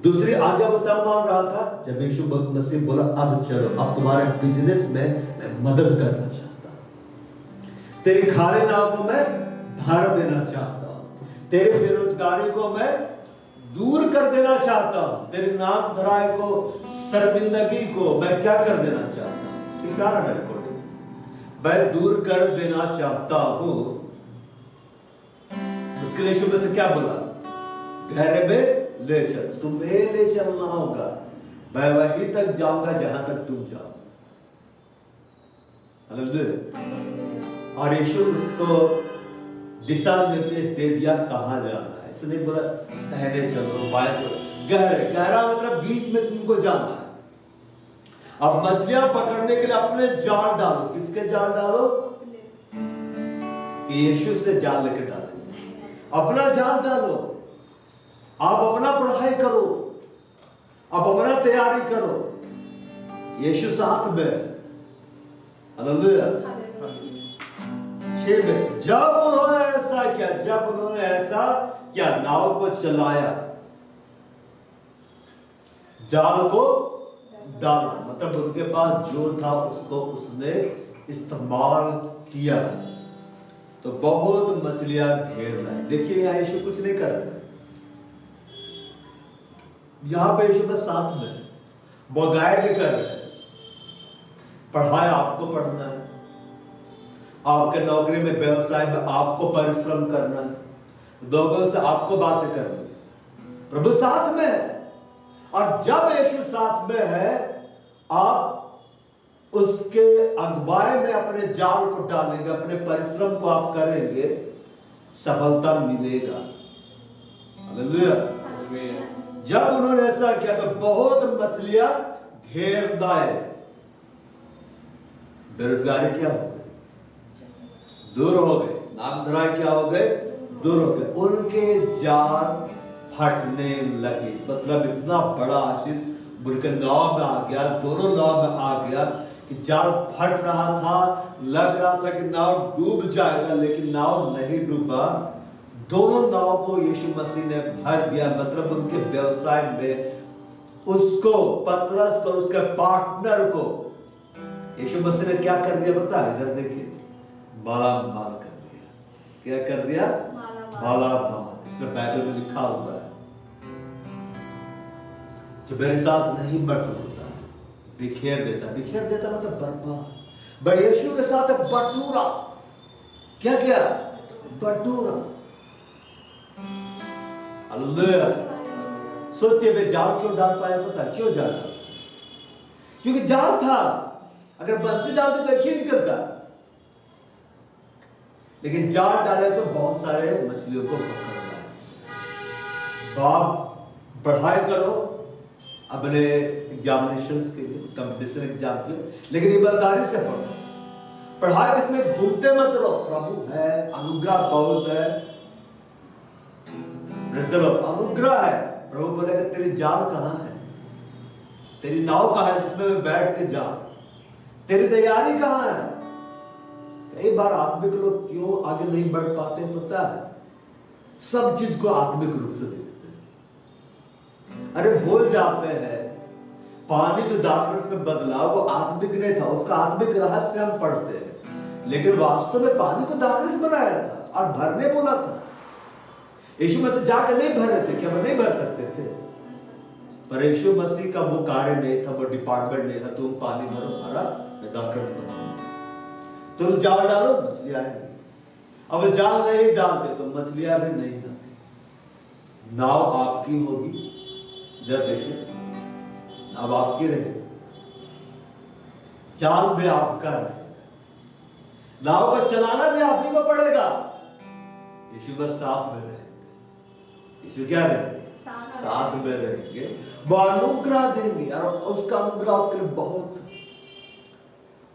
A: दूसरी आज्ञा वो तब मान रहा था जब यीशु मसीह बोला अब चलो, अब तुम्हारे बिजनेस में मैं मदद करना चाहता हूं, तेरी खाली नाव को मैं धार देना चाहता हूं, तेरी बेरोजगारी को मैं दूर कर देना चाहता हूं, तेरी नाम धराई को, शर्मिंदगी को मैं क्या कर देना चाहता हूं, सारा रिकॉर्डिंग मैं दूर कर देना चाहता हूं। उसके लिए यीशु मसीह क्या बोला? गहरे में ले चल, तुम्हें ले चलना होगा, मैं वहीं तक जाऊंगा जहां तक तुम जाओ। हालेलुया। और यीशु उसको दिशा निर्देश दे दिया कहां जाना है। इसने बोला दाहिने चलो, बाएं चलो, गहरे, गहरा मतलब बीच में तुमको जाना है। अब मछलियां पकड़ने के लिए अपने जाल डालो। किसके जाल डालो? कि यीशु से जाल लेकर डालेंगे। अपना जाल डालो, आप अपना पढ़ाई करो, आप अपना तैयारी करो, यीशु साथ में। हालेलुया। 6 में जब उन्होंने ऐसा किया, जब उन्होंने ऐसा किया, नाव को चलाया, जाल को डाला, मतलब उनके पास जो था उसको उसने इस्तेमाल किया, तो बहुत मछलियां घेर लाई। देखिए यहाँ यीशु कुछ नहीं कर रहे, यहां पे यीशु बस साथ में, वो गाइड कर रहे हैं। पढ़ाई आपको पढ़ना है, आपके नौकरी में, व्यवसाय में आपको परिश्रम करना है, लोगों से आपको बातें करनी है। प्रभु साथ में है, और जब यीशु साथ में है, आप उसके अगुवाई में अपने जाल को डालेंगे, अपने परिश्रम को आप करेंगे, सफलता मिलेगा। हालेलुया। जब उन्होंने ऐसा किया तो बहुत मछलियां घेर लाए। बेरोजगारी क्या हो गई? दूर हो गए। नाम धराई क्या हो गए? दूर हो गए। उनके जाल फटने लगे, मतलब इतना बड़ा आशीष उनके नाव में आ गया, दोनों नाव में आ गया कि जाल फट रहा था, लग रहा था कि नाव डूब जाएगा, लेकिन नाव नहीं डूबा। दोनों नाव को यीशु मसीह ने भर दिया, मतलब उनके व्यवसाय में उसको, पतरस को, उसके पार्टनर को यीशु मसीह ने क्या कर दिया पता है? इधर देखिए, माला माल कर दिया। क्या कर दिया? माला माल। इसमें बाइबल में लिखा हुआ है, जो मेरे साथ नहीं बटोरता है बिखेर देता। बिखेर देता मतलब बर्बाद। भाई यीशु के साथ बटूरा। क्या किया? बटूरा। हालेलुया। सोचिए वे जाल क्यों डाल पाया? पता है क्यों जाल डाल? क्योंकि जाल था, अगर बंसी डालते तो एक ही निकलता, लेकिन जाल डाले तो बहुत सारे मछलियों को पकड़ लाए। बाप पढ़ाई करो अपने एग्जामिनेशंस के लिए, कंपटीशन एग्जाम के लिए, लेकिन ईमानदारी से पढ़ो। पढ़ाई इसमें घूमते मत रहो। प्रभु है, अनुग्रह बहुत है, अनुग्रह है। प्रभु बोलेगा तेरी जाल कहां है? तेरी नाव कहां है जिसमें मैं बैठ के जाऊं? तेरी तैयारी कहां है? कई बार आत्मिक लोग क्यों आगे नहीं बढ़ पाते पता है? सब चीज को आत्मिक रूप से देखते हैं। अरे भूल जाते हैं पानी जो दाखरस में बदला वो आत्मिक नहीं था, उसका आत्मिक रहस्य हम पढ़ते हैं, लेकिन वास्तव में पानी को दाखरस बनाया था और भरने बोला था। यीशु मसीह जाकर नहीं भर रहे थे, क्या वो नहीं भर सकते थे? पर यीशु मसीह का वो कार्य नहीं था, वो डिपार्टमेंट नहीं था, तुम पानी भरो, भरा मैं दाखरस बनाऊंगा, तुम जाल डालो मछली आएगी। अब जाल नहीं डालते तो मछलियां भी नहीं आती। नाव आपकी होगी, इधर देखिए, अब आपकी रहेगी, जाल भी आपका रहेगा, नाव को चलाना भी आप ही को पड़ेगा। यीशु बस साथ में रहेंगे। यीशु क्या रहेंगे? साथ में रहेंगे, वो अनुग्रह देंगे और उसका अनुग्रह आपके लिए बहुत है।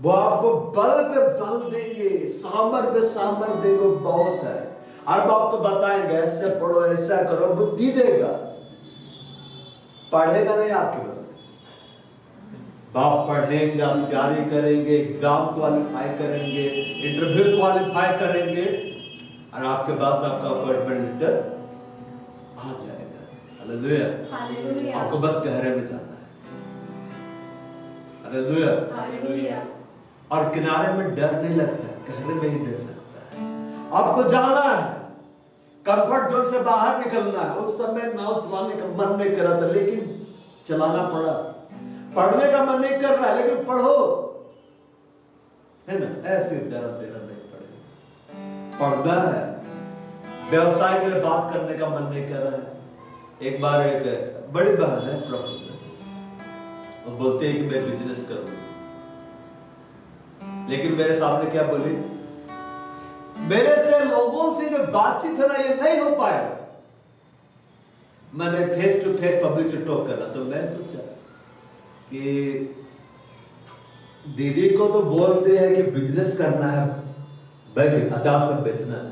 A: वो आपको बल पे बल देंगे, सामर पे सामर देंगे, बहुत है। और वो आपको बताएंगे ऐसे पढ़ो, ऐसा करो, बुद्धि देगा। पढ़ेगा नहीं आपके बदले, बाप पढ़ेंगे, आप तैयारी करेंगे, एग्जाम क्वालिफाई करेंगे, इंटरव्यू क्वालिफाई करेंगे और आपके पास आपका अपॉइंटमेंट लेटर आ जाएगा। हालेलुया।
B: हालेलुया।
A: आपको बस गहरे में जाना है। हालेलुया।
B: हालेलुया।
A: और किनारे में डर नहीं लगता है, गहरे में ही डर लगता है। आपको जाना है, कंफर्ट जोन से बाहर निकलना है। उस समय नाव चलाने का मन नहीं कर रहा था, लेकिन चलाना पड़ा। पढ़ने का मन नहीं कर रहा है, लेकिन पढ़ो, है ना? ऐसे धर्म नहीं पढ़े, पढ़ना है। व्यवसाय के लिए बात करने का मन नहीं कर रहा है। एक बार एक बड़ी बहन है प्रभु में, वो बोलते हैं कि मैं बिजनेस करूंगी, लेकिन मेरे सामने क्या बोली, मेरे से लोगों से जो बातचीत है ना, ये नहीं हो पाएगा। मैंने फेस टू फेस पब्लिक से टॉक करना, तो मैं सोचा कि दीदी को तो बोलते हैं कि बिजनेस करना है, भाई अचार सब बेचना है,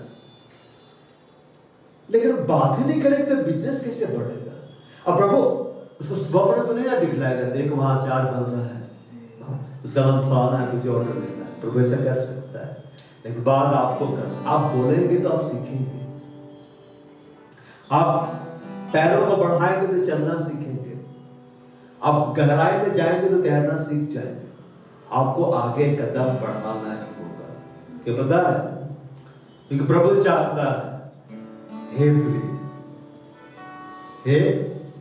A: लेकिन बात ही नहीं करेंगे तो बिजनेस कैसे बढ़ेगा? अब प्रभु उसको स्वप्न तो नहीं ना दिखलाएगा, देख वहां अचार बन रहा है, उसका नाम फलाना है, मुझे ऑर्डर लेना है। प्रभु ऐसा कर सकता है, लेकिन बात आपको करना। आप बोलेंगे तो आप सीखेंगे, आप पैरों को बढ़ाएंगे तो चलना सीखेंगे, आप गहराई में जाएंगे तो तैरना सीख जाएंगे। आपको आगे कदम बढ़ाना ही होगा। क्या पता है? क्योंकि प्रभु चाहता है, हे प्रिय, हे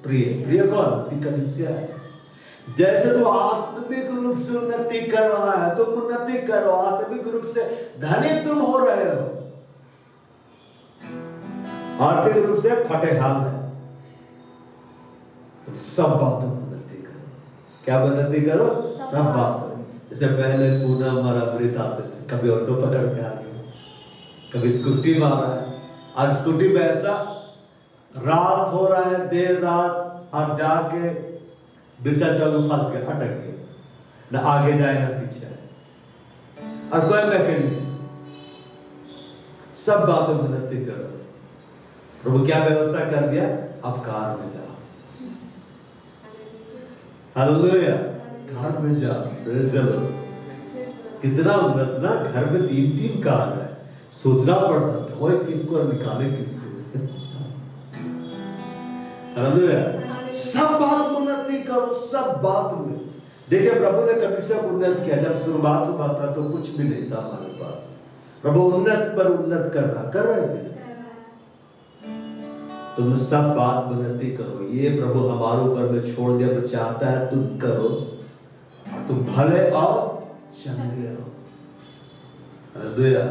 A: प्रिय, प्रिय कौन? उसकी कलीसिया है। जैसे तू आत्मिक रूप से उन्नति कर रहा है, तुम उन्नति करो, आत्मिक रूप से धनी तुम हो रहे हो, आर्थिक रूप से फटे हाल है, तुम सब बातों में उन्नति करो। क्या उन्नति करो? सब बातों। जैसे पहले पूनम और अमृत आते थे, कभी ऑटो पकड़ के आ गए, कभी स्कूटी मारा है, और स्कूटी पे ऐसा रात हो रहा है, देर रात, और जाके बिरसा चौक में फंस गए, अटक गए, ना आगे जाए ना पीछे, और कोई मैकेनिक। सब बातों में उन्नति करो। प्रभु क्या व्यवस्था कर दिया? अब कार में जाओ, हालेलुया, कार में जाओ। कितना उन्नत ना, घर में 3-3 कार है, सोचना पड़ता था वो किसको और निकाले किसको। हालेलुया। सब बात में उन्नति करो, सब बात में। देखिए प्रभु ने कलीसिया को उन्नत किया। जब शुरुआत हुआ था तो कुछ भी नहीं था हमारे पास। प्रभु उन्नत पर उन्नत कर रहे थे। तुम सब बात में उन्नति करो, ये प्रभु हमारे ऊपर में छोड़ दिया, तो चाहता है तुम करो और तुम भले और चंगे रहो। हालेलुया।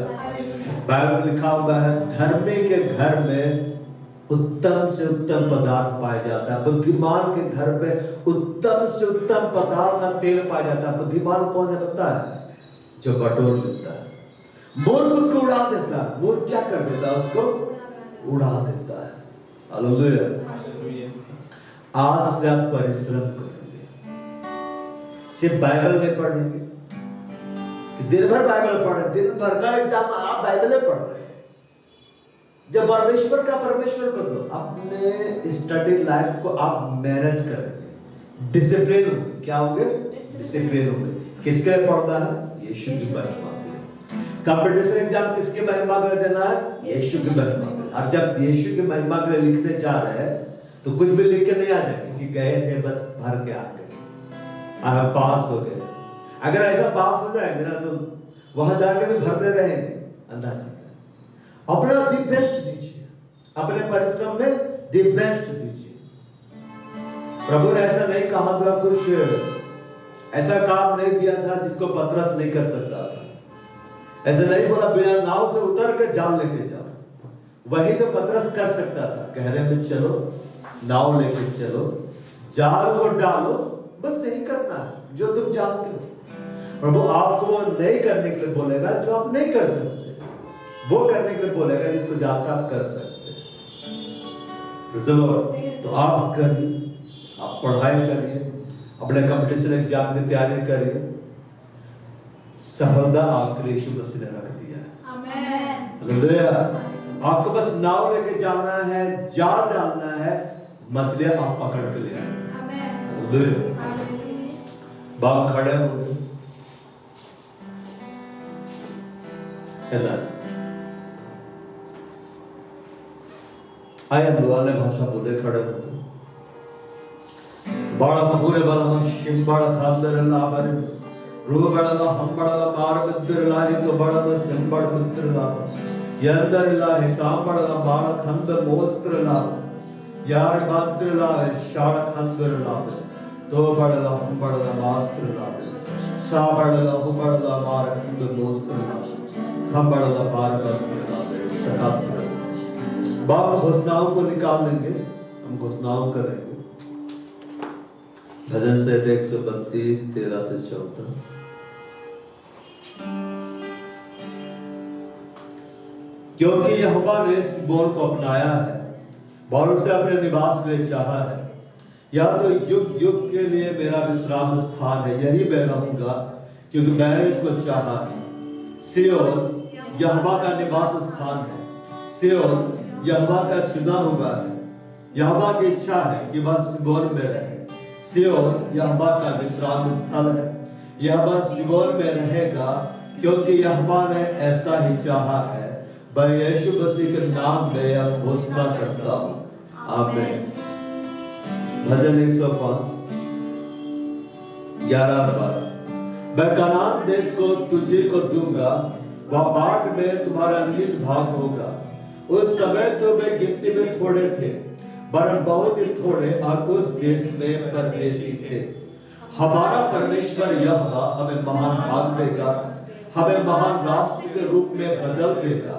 A: बाइबल में लिखा हुआ है, धर्मी के घर में उत्तम से उत्तम पदार्थ पाया जाता है, बुद्धिमान के घर में उत्तम से उत्तम पदार्थ और तेल पाया जाता है। बुद्धिमान कौन है पता है? जो बटोर लेता है। मूर्ख उसको उड़ा देता है। मूर्ख क्या कर देता है? उसको उड़ा देता है। हालेलुया। आज से आप परिश्रम करेंगे, सिर्फ बाइबल नहीं पढ़ेंगे कि दिन भर बाइबल पढ़े, दिन भर का एग्जाम आप बाइबल पढ़ रहे हैं। जब परमेश्वर का परमेश्वर कर दो, अपने स्टडी लाइफ को आप मैनेज करेंगे, डिसिप्लिन होंगे। क्या होंगे? डिसिप्लिन होंगे। किसके लिए पढ़ना है? यीशु की महिमा के लिए। कंपटीशन एग्जाम किसकी महिमा के लिए देना है? यीशु की महिमा के लिए। और जब यीशु की महिमा के लिए लिखने जा रहे हैं तो कुछ भी लिख के नहीं आ जाएंगे कि गए थे बस भर के आ गए, हम पास हो गए। अगर ऐसा पास हो जाएंगे ना तो वहां जाके भी भरते रहेंगे। अंदाजा अपना दी बेस्ट दीजिए, अपने परिश्रम में दी बेस्ट दीजिए। प्रभु ने ऐसा नहीं कहा था, कुछ ऐसा काम नहीं दिया था जिसको पतरस नहीं कर सकता था। ऐसे नहीं बोला बिना नाव से उतर के जाल लेके जाओ। वही तो पतरस कर सकता था, गहरे में चलो, नाव लेके चलो, जाल को डालो, बस यही करना है जो तुम जानते हो। और वो आपको वो नहीं करने के लिए बोलेगा जो आप नहीं कर सकते, वो करने के लिए बोलेगा जिसको जानता आप कर सकते। तो आप करिए, आप पढ़ाई करिए, अपने कंपटीशन एग्जाम की तैयारी करिए। सफलता आपके लिए यीशु मसीह ने रख दिया है।
B: आमेन।
A: हालेलुया। आपको बस नाव लेके जाना है, जाल डालना है, मछलियां आप पकड़ के ले आए। हालेलुया। बाप खड़े हो गए। आइए हम दुआले भाषा बोले खड़े होकर। बड़ा पूरे बड़ा शिंबड़ खादर लाबर रू बड़ा हम बड़ा मार मित्र लाही तो बड़ा शिंबड़ मित्र ला यंदर लाही काम बड़ा मार खंद मोस्त्र ला यार बात्र ला शार खंदर ला तो बड़ा हम बड़ा मास्त्र ला सा बड़ा हम बड़ा मार खंद मोस्त्र ला हम बड़ा बार बात्र ला सकात्र। बाप घोषणाओं को निकाल लेंगे, हम घोषणाओं करेंगे। भजन से 132 13 से 14। क्योंकि यहोवा ने सिबोन को अपनाया है, और उसे अपने निवास के लिए चाहा है। यह तो युग युग के लिए मेरा विश्राम स्थान है, यही मैं रहूंगा क्योंकि मैंने इसको चाहा है। सिय्योन यहोवा का निवास स्थान है, सिय्योन यहोवा का चुना हुआ है। यहोवा की इच्छा है कि वह सिबोन में रहे। सिय्योन यहोवा का विश्राम स्थल है, यहोवा सिबोन में रहेगा क्योंकि यहोवा ने ऐसा ही चाहा है। मैं यीशु मसीह के नाम में अब घोषणा करता हूं, आमीन। भजन 105 11-12। मैं कनान देश को तुझे को दूंगा, वह बाट में तुम्हारा निज भाग होगा। उस समय तो वे गिनती में थोड़े थे, वरन बहुत ही थोड़े और उस देश में परदेशी थे। हमारा परमेश्वर यहोवा हमें महान भाग देगा, हमें महान राष्ट्र के रूप में बदल देगा।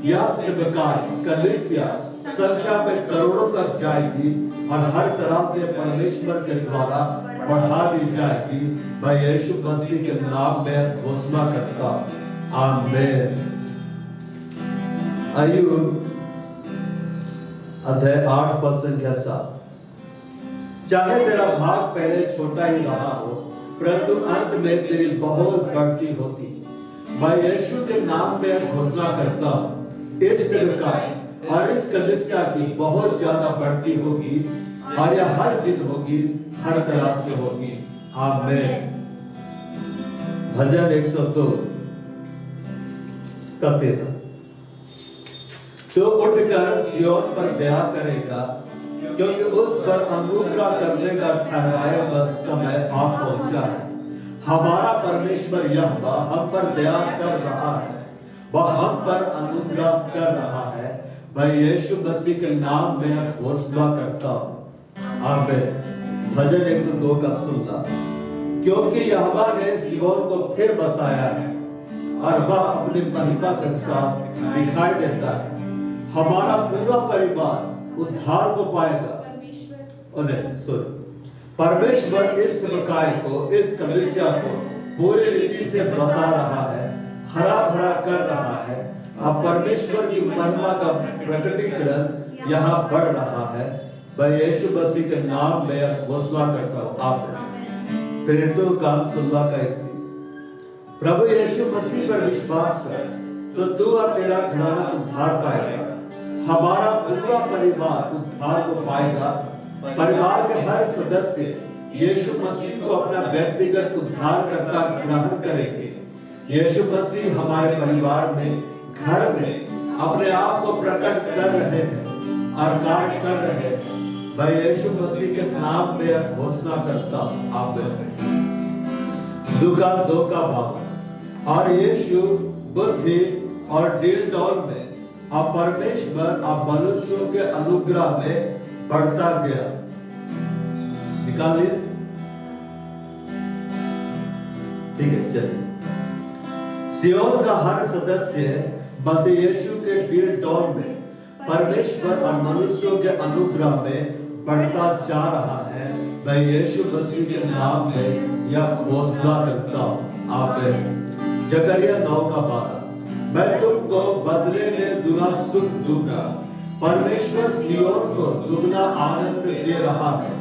A: यह सेवकाई कलीसिया संख्या में करोड़ों तक जाएगी और हर तरह से परमेश्वर के द्वारा बढ़ा दी जाएगी। मैं यीशु मसीह के नाम में घोषणा करता, आमीन। अय्यूब अध्याय 8 पद संख्या 7। चाहे तेरा भाग पहले छोटा ही रहा हो, परंतु अंत में तेरी बहुत बढ़ती होती। मैं यीशु के नाम में घोषणा करता हूं, इस सेवकाई और इस कलीसिया की बहुत ज्यादा बढ़ती होगी और यह हर दिन होगी, हर तरह से होगी, आमीन। भजन 102 का 13। तो उठकर सिय्योन पर दया करेगा, क्योंकि उस पर अनुग्रह करने का ठहराया हुआ समय आ पहुंचा है। हमारा परमेश्वर यहोवा हम पर दया कर रहा है, वह हम पर अनुग्रह कर रहा है। मैं यीशु मसीह के नाम में घोषणा करता हूं, आमीन। भजन 102 का 16। क्योंकि यहोवा ने सिय्योन को फिर बसाया है और वह अपनी महिमा के साथ दिखाई देता है। हमारा पूरा परिवार उद्धार को पाएगा। परमेश्वर इस सेवकाई को, इस कलीसिया को पूरी रीति से बसा रहा है, हरा भरा कर रहा है। अब परमेश्वर की महिमा का प्रकटीकरण यहाँ बढ़ रहा है। मैं यीशु मसीह के नाम में घोषणा करता हूँ, आमीन। प्रेरितों का 16:31। प्रभु यीशु मसीह पर विश्वास कर तो तू और तेरा घराना उद्धार पाएगा। हमारा पूरा परिवार उद्धार को पाएगा। परिवार के हर सदस्य यीशु मसीह को अपना व्यक्तिगत उद्धारकर्ता ग्रहण करेंगे। यीशु मसीह हमारे परिवार में, घर में अपने आप को प्रकट कर रहे हैं और कार्य कर रहे हैं। मैं यीशु मसीह के नाम में घोषणा करता हूं, आमीन। लूका 2:12। और यीशु बुद्धि और डील डौल में और परमेश्वर और मनुष्यों के अनुग्रह में बढ़ता गया। निकाल लिया, ठीक है, चलिए। सियोन का हर सदस्य मसीह यीशु के डील डॉन में परमेश्वर और मनुष्यों के अनुग्रह में बढ़ता जा रहा है। मैं यीशु मसीह के नाम में यह घोषणा करता हूँ। आमीन। जकरिया 9:12 मैं तुमको बदले में दुना सुख दूंगा। परमेश्वर सियोन को दुगना आनंद दे रहा है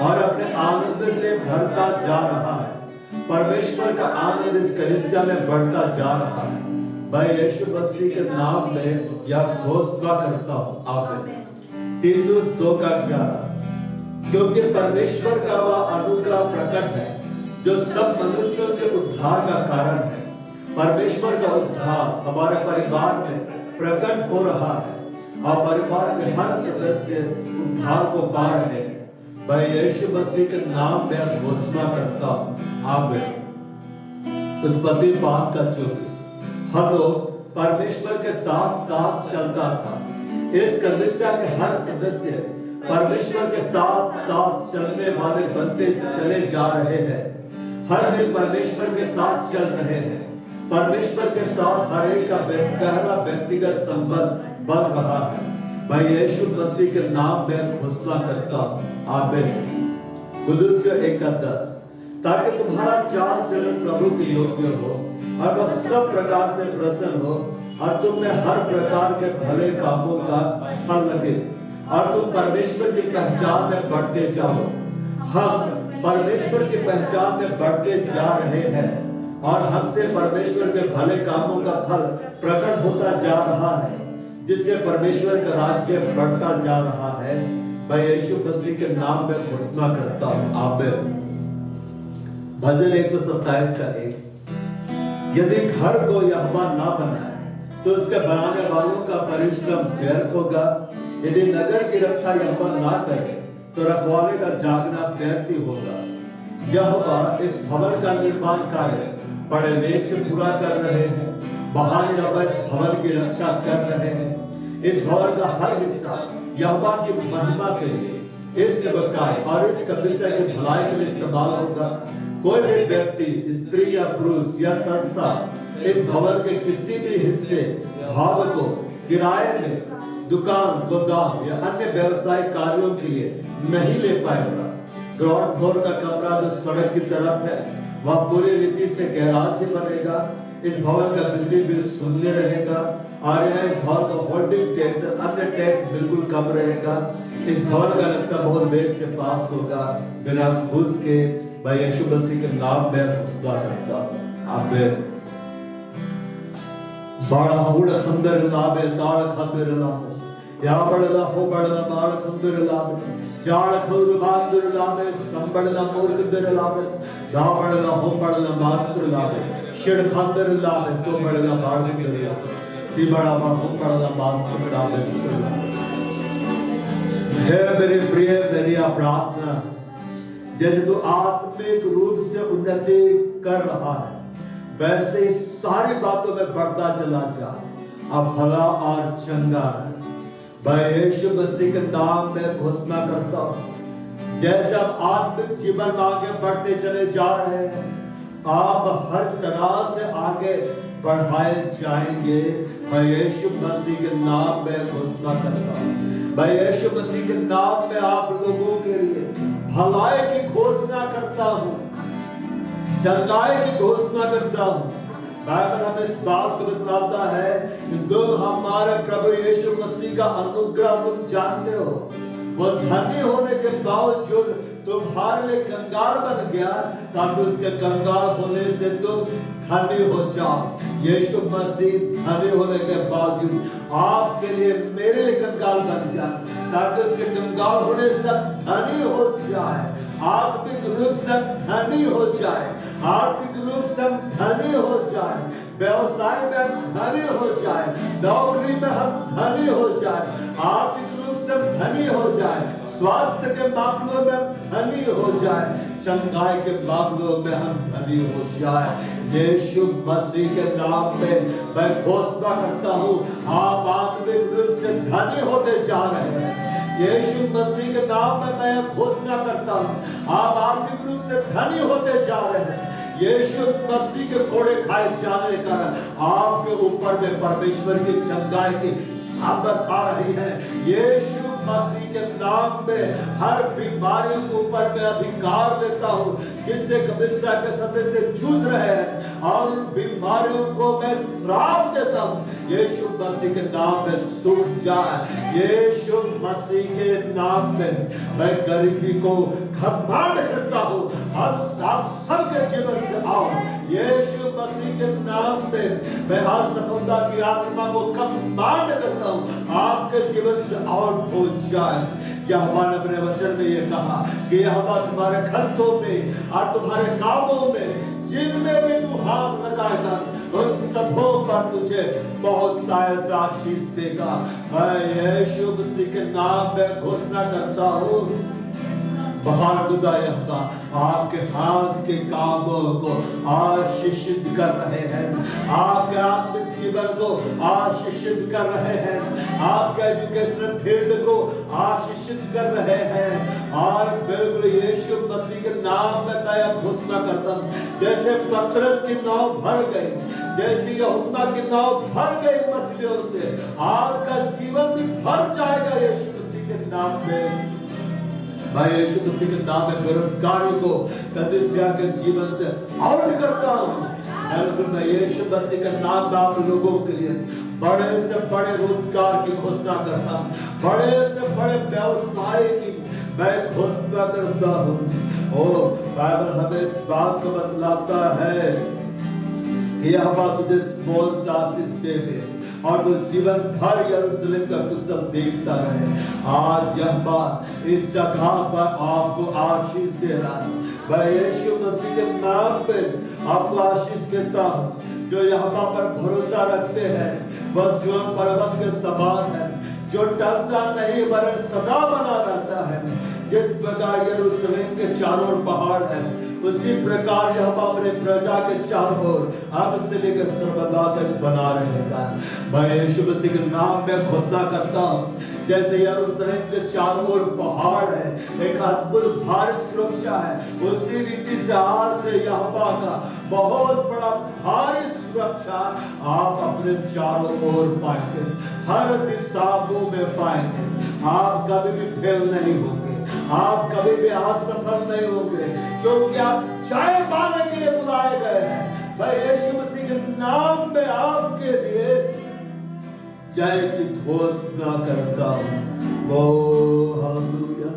A: और अपने आनंद से भरता जा रहा है। परमेश्वर का आनंद इस कलीसिया में बढ़ता जा रहा है। मैं यीशु मसीह के नाम में यह घोषणा करता हूँ। आमीन। तीतुस 2:11 क्योंकि परमेश्वर का वह अनुग्रह प्रकट है जो सब मनुष्यों के उद्धार का कारण है। परमेश्वर का उद्धार हमारे परिवार में प्रकट हो रहा है और परिवार के हर सदस्य उद्धार को पा रहे हैं। मैं यीशु मसीह के नाम में घोषणा करता हूँ। आमीन। उत्पत्ति 5:24 हम लोग परमेश्वर के साथ साथ चलता था। इस कलीसिया के हर सदस्य परमेश्वर के साथ साथ चलने वाले बनते चले जा रहे हैं। हर दिन परमेश्वर के साथ चल रहे हैं। परमेश्वर के साथ हर एक का गहरा व्यक्तिगत संबंध बन रहा है। मैं यीशु मसीह के नाम में घोषणा करता हूँ। आमीन। कुलुस्सियों 1:10 ताकि तुम्हारा चाल चलन प्रभु के योग्य हो और वह सब प्रकार से प्रसन्न हो और तुम में हर प्रकार के भले कामों का फल लगे और तुम परमेश्वर की पहचान में बढ़ते जाओ। हम परमेश्वर की पहचान में बढ़ते जा रहे हैं और हमसे परमेश्वर के भले कामों का फल प्रकट होता जा रहा है, जिससे परमेश्वर का राज्य बढ़ता जा रहा है। मैं यीशु मसीह के नाम में घोषणा करता हूँ। आमीन। भजन 127:1 यदि घर को यहोवा ना बनाए तो उसके बनाने वालों का परिश्रम व्यर्थ होगा। यदि नगर की रक्षा यहोवा ना करे तो रखवाले का जागना व्यर्थ ही होगा। यहोवा इस भवन का निर्माण कार्य बड़े वेग से पूरा कर रहे हैं। महान यहोवा इस भवन की रक्षा कर रहे हैं। इस भवन का हर हिस्सा यहोवा की महिमा के लिए, इस सेवकाई और इस कलीसिया की भलाई के लिए इस्तेमाल होगा। कोई भी व्यक्ति, स्त्री या पुरुष या संस्था इस भवन के किसी भी हिस्से भाग को किराए में दुकान, गोदाम या अन्य व्यवसायिक कार्यों के लिए नहीं ले पाएगा। ग्राउंड फ्लोर का कमरा जो सड़क की तरफ है वह पूरी रीति से गैराज ही बनेगा। इस भवन का बिजली बिल शून्य रहेगा और यह इस भवन का होल्डिंग टैक्स अन्य टैक्स बिल्कुल कम रहेगा। इस भवन का नक्शा बहुत वेग से पास होगा बिना घूस के। मैं यीशु मसीह के नाम में घोषणा करता हूँ। आमीन। बाड़ा हुड़ खंदर लाबे ताड़ खंदर लाबे या बड़ला हो बड़ला बाड़ खंदर लाबे जाड़ खुर बांदर लाबे संबड़ला मूर्ख दर लाबे दा बड़ला हो बड़ला मास्टर लाबे शिड़ खंदर लाबे तो बड़ला बाड़ दर लाबे ती बड़ा बा हो बड़ला मास्टर लाबे सुतर लाबे। हे मेरे प्रिय, मेरी प्रार्थना जैसे तू आत्मिक रूप से उन्नति कर रहा है वैसे ही सारी बातों में बढ़ता चला जा। अब भला और चंगा है। मैं यीशु मसीह के नाम में घोषणा करता हूँ। जैसे आप आत्मिक जीवन में आगे बढ़ते चले जा रहे हैं, आप हर तरह से आगे बढ़ाए जाएंगे। मैं यीशु मसीह के नाम में घोषणा करता हूँ। मैं यीशु मसीह के नाम में आप लोगों के लिए भलाई की घोषणा करता हूँ, चंगाई की घोषणा करता हूँ। बाइबल हमें इस बात को बतलाता है कि तुम हमारे प्रभु यीशु मसीह का अनुग्रह तुम जानते हो। वो धनी होने के बावजूद तुम्हारे लिए कंगाल बन गया ताकि उसके कंगाल होने से तुम धनी हो जाओ। यीशु मसीह धनी होने के बावजूद आपके लिए, मेरे लिए कंगाल बन गया ताकि उसके कंगाल होने से धनी हो जाए, आत्मिक रूप से धनी हो जाए, आर्थिक रूप से धनी हो जाए, व्यवसाय में धनी हो जाए, नौकरी में हम धनी हो जाए, आर्थिक रूप से धनी हो जाए, स्वास्थ्य के मामलों में धनी हो जाए, चंगाई के मामलों में हम धनी हो जाए। यीशु मसीह के नाम में मैं घोषणा करता हूँ, आप आत्मिक रूप से धनी होते जा रहे हैं। यीशु मसीह के नाम में मैं घोषणा करता हूँ, आप आर्थिक रूप से धनी होते जा रहे हैं। यीशु मसीह के कोड़े खाए जाने का आपके ऊपर में परमेश्वर की चंगाई की सामर्थ आ रही है। यीशु मसीह के नाम में हर बीमारियों के ऊपर मैं अधिकार देता हूँ। जिससे कलीसिया के सदस्य जूझ रहे हैं और उन बीमारियों को मैं श्राप देता हूँ। यीशु मसीह के नाम में सूख जाए। यीशु मसीह के नाम में मैं गरीबी को खम्मांड करता हूँ। अब आप सबके जीवन से आओ। यीशु मसीह के नाम में मैं असफलता की आत्मा को खम्मांड करता हूँ। आपके जीवन से आउट हो जाए। यहोवा ने अपने वचन में ये कहा कि यहोवा तुम्हारे खतों में और तुम्हारे कामों में जिनमें भी तू हाथ लगाएगा उन सबों पर तुझे बहुत तायस आशीष देगा। मैं यीशु मसीह के नाम में घोषणा करता हूँ बाहर खुदा यहोवा आपके हाथ के कामों को आशीषित कर रहे हैं। आपके आत्मिक जीवन को आशीषित कर रहे हैं। आपके एजुकेशन फील्ड को आशीषित कर रहे हैं। और बिल्कुल यीशु मसीह के नाम में मैं घोषणा करता हूँ जैसे पतरस की नाव भर गई, जैसी यूहन्ना की नाव भर गई मछलियों से, आपका जीवन भी भर जाएगा यीशु मसीह के नाम में। मैं यीशु मसीह के नाम में बेरोजगारी को कलीसिया के जीवन से आउट करता हूँ। मैं यीशु मसीह के नाम में आप लोगों के लिए बड़े से बड़े रोजगार की घोषणा करता हूँ। बड़े से बड़े व्यवसाय की मैं घोषणा करता हूँ। ओ बाइबल हमें इस बात को बतलाता है कि यहोवा तुझे स्मॉल से आशीष देवे और वो जीवन भर यरूशलेम का कुशल देखता रहे। आज यहोवा इस जगह पर आपको आशीष दे रहा है। मैं यीशु मसीह के नाम पे आपको आशीष देता हूँ। जो यहोवा पर भरोसा रखते हैं वह सिय्योन पर्वत के समान है जो टलता नहीं वरन सदा बना रहता है। जिस प्रकार यरूशलेम के चारों ओर पहाड़ है उसी प्रकार यहोवा अपने प्रजा के चारों ओर अब से लेकर सर्वदा तक बना रहेगा। मैं यीशु मसीह के नाम में घोषणा करता हूँ जैसे यरूशलेम के चारों ओर पहाड़ है, एक अद्भुत भारी सुरक्षा है, उसी रीति से आज से यहोवा का बहुत बड़ा भारी सुरक्षा आप अपने चारों ओर पाएंगे, हर दिशाओं में पाएंगे। आप कभी भी फेल नहीं होंगे, आप कभी भी असफल नहीं होंगे, क्योंकि आप जय पाने के लिए बुलाए गए हैं। मैं यीशु मसीह के नाम में आपके लिए जय की घोषणा करता हूँ। ओ हालेलुया।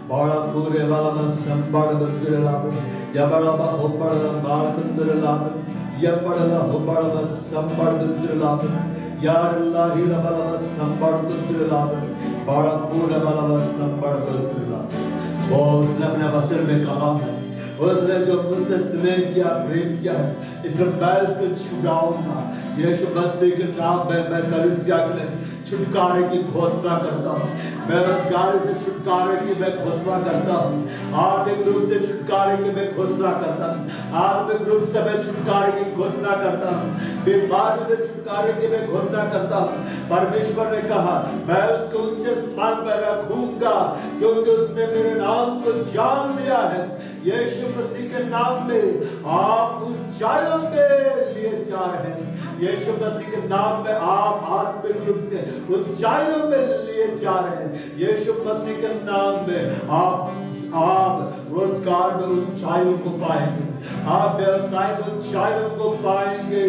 A: बड़ा पूरे वाला संबड़ बंदर लाभ या बड़ा हो बड़ा बाल बंदर लाभ या बड़ा हो बड़ा संबड़ बंदर लाभ यार अल्लाह ही वाला संबड़ बंदर लाभ बड़ा पूरे वाला संबड़ बंदर लाभ। वो उसने अपने वचन में कहा है, उसने जो मुझसे स्नेह किया, प्रेम किया है, इसलिए मैं उसको छुड़ाऊंगा। यीशु मसीह के नाम में मैं कलीसिया के लिए छुटकारे की घोषणा करता हूँ। बेरोजगारी से छुटकारे की मैं घोषणा करता हूँ। आर्थिक रूप से छुटकारे की मैं घोषणा करता हूँ। आत्मिक रूप से मैं छुटकारे की घोषणा करता हूँ। बीमारी से छुटकारे की मैं घोषणा करता हूँ। परमेश्वर ने कहा मैं उसको ऊंचे स्थान पर रखूंगा क्योंकि उसने मेरे नाम को जान लिया है। यीशु मसीह के नाम में आप ऊंचाइयों पे लिए जा रहे हैं। यीशु मसीह के नाम में आप आत्मिक रूप से ऊंचाइयों पे लिए जा रहे हैं। यीशु मसीह के नाम में आप रोजगार में ऊंचाइयों को पाएंगे, आप व्यवसाय में ऊंचाइयों को पाएंगे,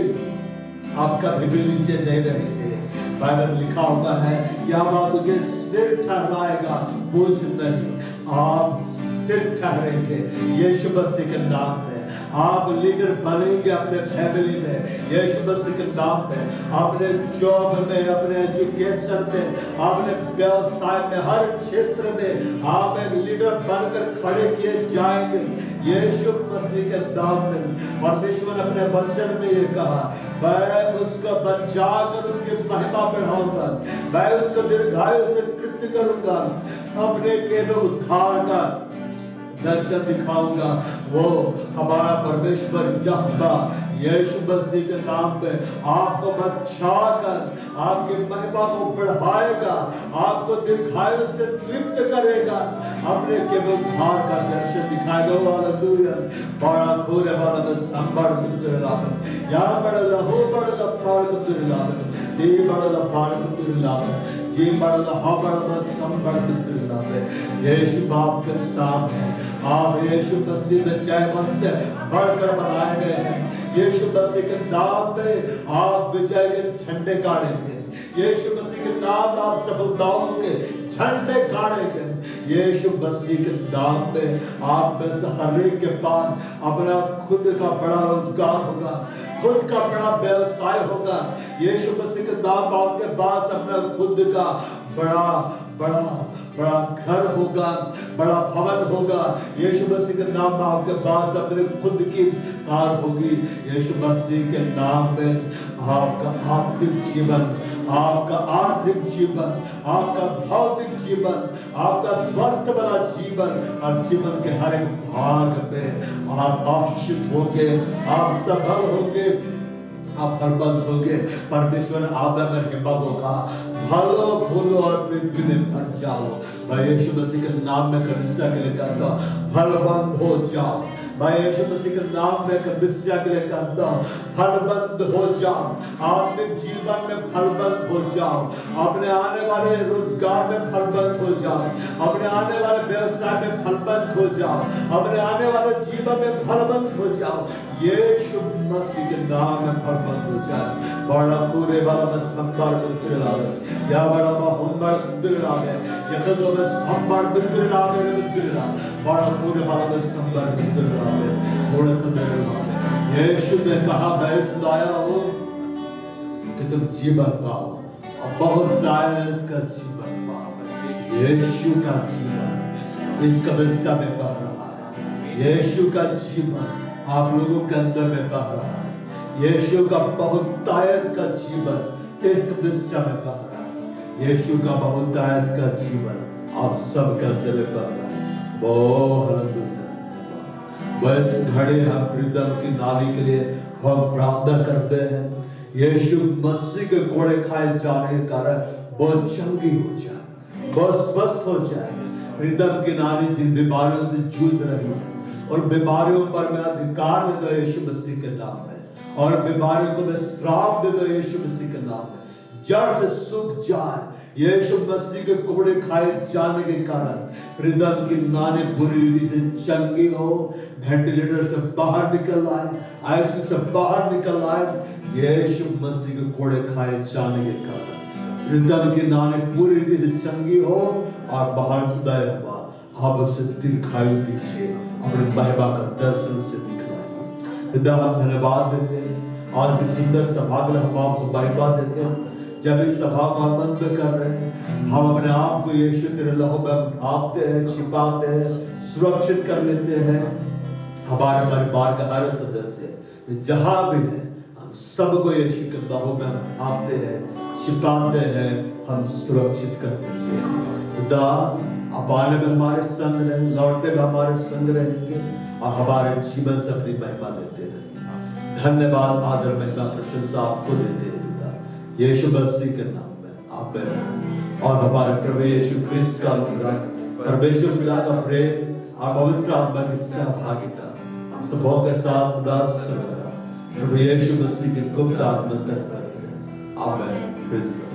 A: आप कभी भी नीचे नहीं रहेंगे। बाइबल में लिखा हुआ है यहोवा तुझे सिर ठहराएगा बोझ नहीं। आप सिर ठहरेंगे यीशु मसीह के नाम में। आप लीडर बनेंगे अपने फैमिली में यीशु मसीह के नाम में, अपने जॉब में, अपने एजुकेशन में, अपने व्यवसाय में, हर क्षेत्र में आप एक लीडर बनकर खड़े किए जाएंगे यीशु मसीह के नाम में। परमेश्वर ने अपने वचन में ये कहा मैं उसको बचाकर उसकी महिमा बढ़ाऊंगा, मैं उसको दीर्घायु से तृप्त करूंगा, अपने के उद्धार का दर्शन दिखाऊंगा। वो हमारा परमेश्वर यहोवा यीशु मसीह के नाम पे आपको बचाकर आपकी महिमा को बढ़ाएगा, आपको दीर्घायु से तृप्त करेगा, अपने केवल उद्धार का दर्शन दिखाएगा। हालेलुया। बड़ा खोरे वाला में संबड़ दुर्लाभ या बड़ा हो बड़ा पार दुर्लाभ दे बड़ा पार दुर्लाभ जी बड़ा बड़ा संबड़ दुर्लाभ। यीशु बाप के सामने आप यीशु मसीह में जयवंत से बढ़कर बनाए गए हैं। यीशु मसीह के नाम में आप विजय के झंडे गाड़ेंगे। यीशु मसीह के नाम आप सफलताओं के झंडे गाड़ेंगे। यीशु मसीह के नाम में आप में से हर एक के पास अपना खुद का बड़ा रोजगार होगा, खुद का बड़ा व्यवसाय होगा। यीशु मसीह के नाम आपके पास अपना खुद का बड़ा बड़ा बड़ा घर होगा, बड़ा भवन होगा। यीशु मसीह के नाम में आपके पास अपने खुद की कार होगी। यीशु मसीह के नाम में आपका आत्मिक जीवन, आपका आर्थिक जीवन, आपका भौतिक जीवन, आपका स्वस्थ वाला जीवन और जीवन के हर एक भाग में आप आशीषित होंगे, आप सफल होंगे, आप फलवंत होंगे। परमेश्वर ने आदम और हव्वा को कहा फलो फूलो और पृथ्वी में भर जाओ। मैं यीशु मसीह के नाम में कलीसिया के लिए कहता हूं फलवंत हो जाओ। मैं यीशु मसीह के नाम में कलीसिया के लिए कहता हूं फलवंत हो जाओ, आत्मिक जीवन में फलवंत हो जाओ, अपने आने वाले रोजगार में फलवंत हो जाओ, अपने आने वाले व्यवसाय में फलवंत हो जाओ, अपने आने वाले जीवन में फलवंत हो जाओ। यीशु मसीह के नाम में फलवंत हो जाए। बड़ा पूरे वाला में संभार बिंदु लावे या बड़ा बहुमर बिंदु लावे या तो में संभार बिंदु लावे बिंदु लावे बड़ा पूरे वाला में संभार बिंदु लावे थोड़ा तो मेरे लावे। यीशु ने कहा मैं इसलिए हूँ कि तुम जीवन पाओ और बहुत दायद का जीवन पाओ। यीशु का जीवन इस कलीसिया में बह रहा है। यीशु का जीवन आप लोगों के अंदर में बह रहा है। यीशु का बहुतायत का जीवन इस कलीसिया में बह रहा है। यीशु का बहुतायत का जीवन आप सब के अंदर में बह रहा है। बहुत बस घड़े हम प्रीतम की नाली के लिए हम प्रार्थना करते हैं। यीशु मसीह के कोड़े खाए जाने के कारण बहुत चंगी हो जाए, बहुत स्वस्थ हो जाए। प्रीतम की नाली जिन बीमारियों से जूझ रही है और बीमारियों पर मैं अधिकार दे दो यीशु मसीह के नाम में, और बीमारियों को मैं श्राप दे दो यीशु मसीह के नाम में, जड़ से सूख जाए। यीशु मसीह के कोड़े खाए जाने के कारण प्रीतम की नानी पूरी रीति से चंगी हो, वेंटिलेटर से बाहर निकल आए, आईसीयू से बाहर निकल आए। यीशु मसीह के कोड़े खाए जाने के कारण प्रीतम की नानी पूरी रीति से चंगी हो और बाहर खुदा हुआ आप उसे दीर्घायु दीजिए, अपने महिमा का दर्शन से दिखलाइए। पिता हम धन्यवाद देते हैं आज की सुंदर सभा के लिए हम आपको महिमा देते हैं। जब इस सभा को हम बंद कर रहे हैं हम अपने आप को यीशु तेरे लहू में ढांपते हैं, छिपाते हैं, सुरक्षित कर लेते हैं। हमारे परिवार का हर सदस्य जहां भी है हम सबको यीशु के लहू में हम ढांपते हैं, छिपाते हैं, हम सुरक्षित कर देते हैं। खुदा आप आने में हमारे संग रहे, लौटने में हमारे संग रहेंगे और हमारे जीवन से अपनी महिमा लेते रहेंगे। धन्यवाद, आदर, महिमा, प्रशंसा आपको देते हैं यीशु मसीह के नाम में आमीन। और हमारे प्रभु यीशु ख्रिस्त का अनुग्रह, परमेश्वर पिता का प्रेम और पवित्र आत्मा की सहभागिता हम सबों के साथ सदा सर्वदा प्रभु यीशु मसीह के गुप्त आत्मा तक बनी रहे। आमीन।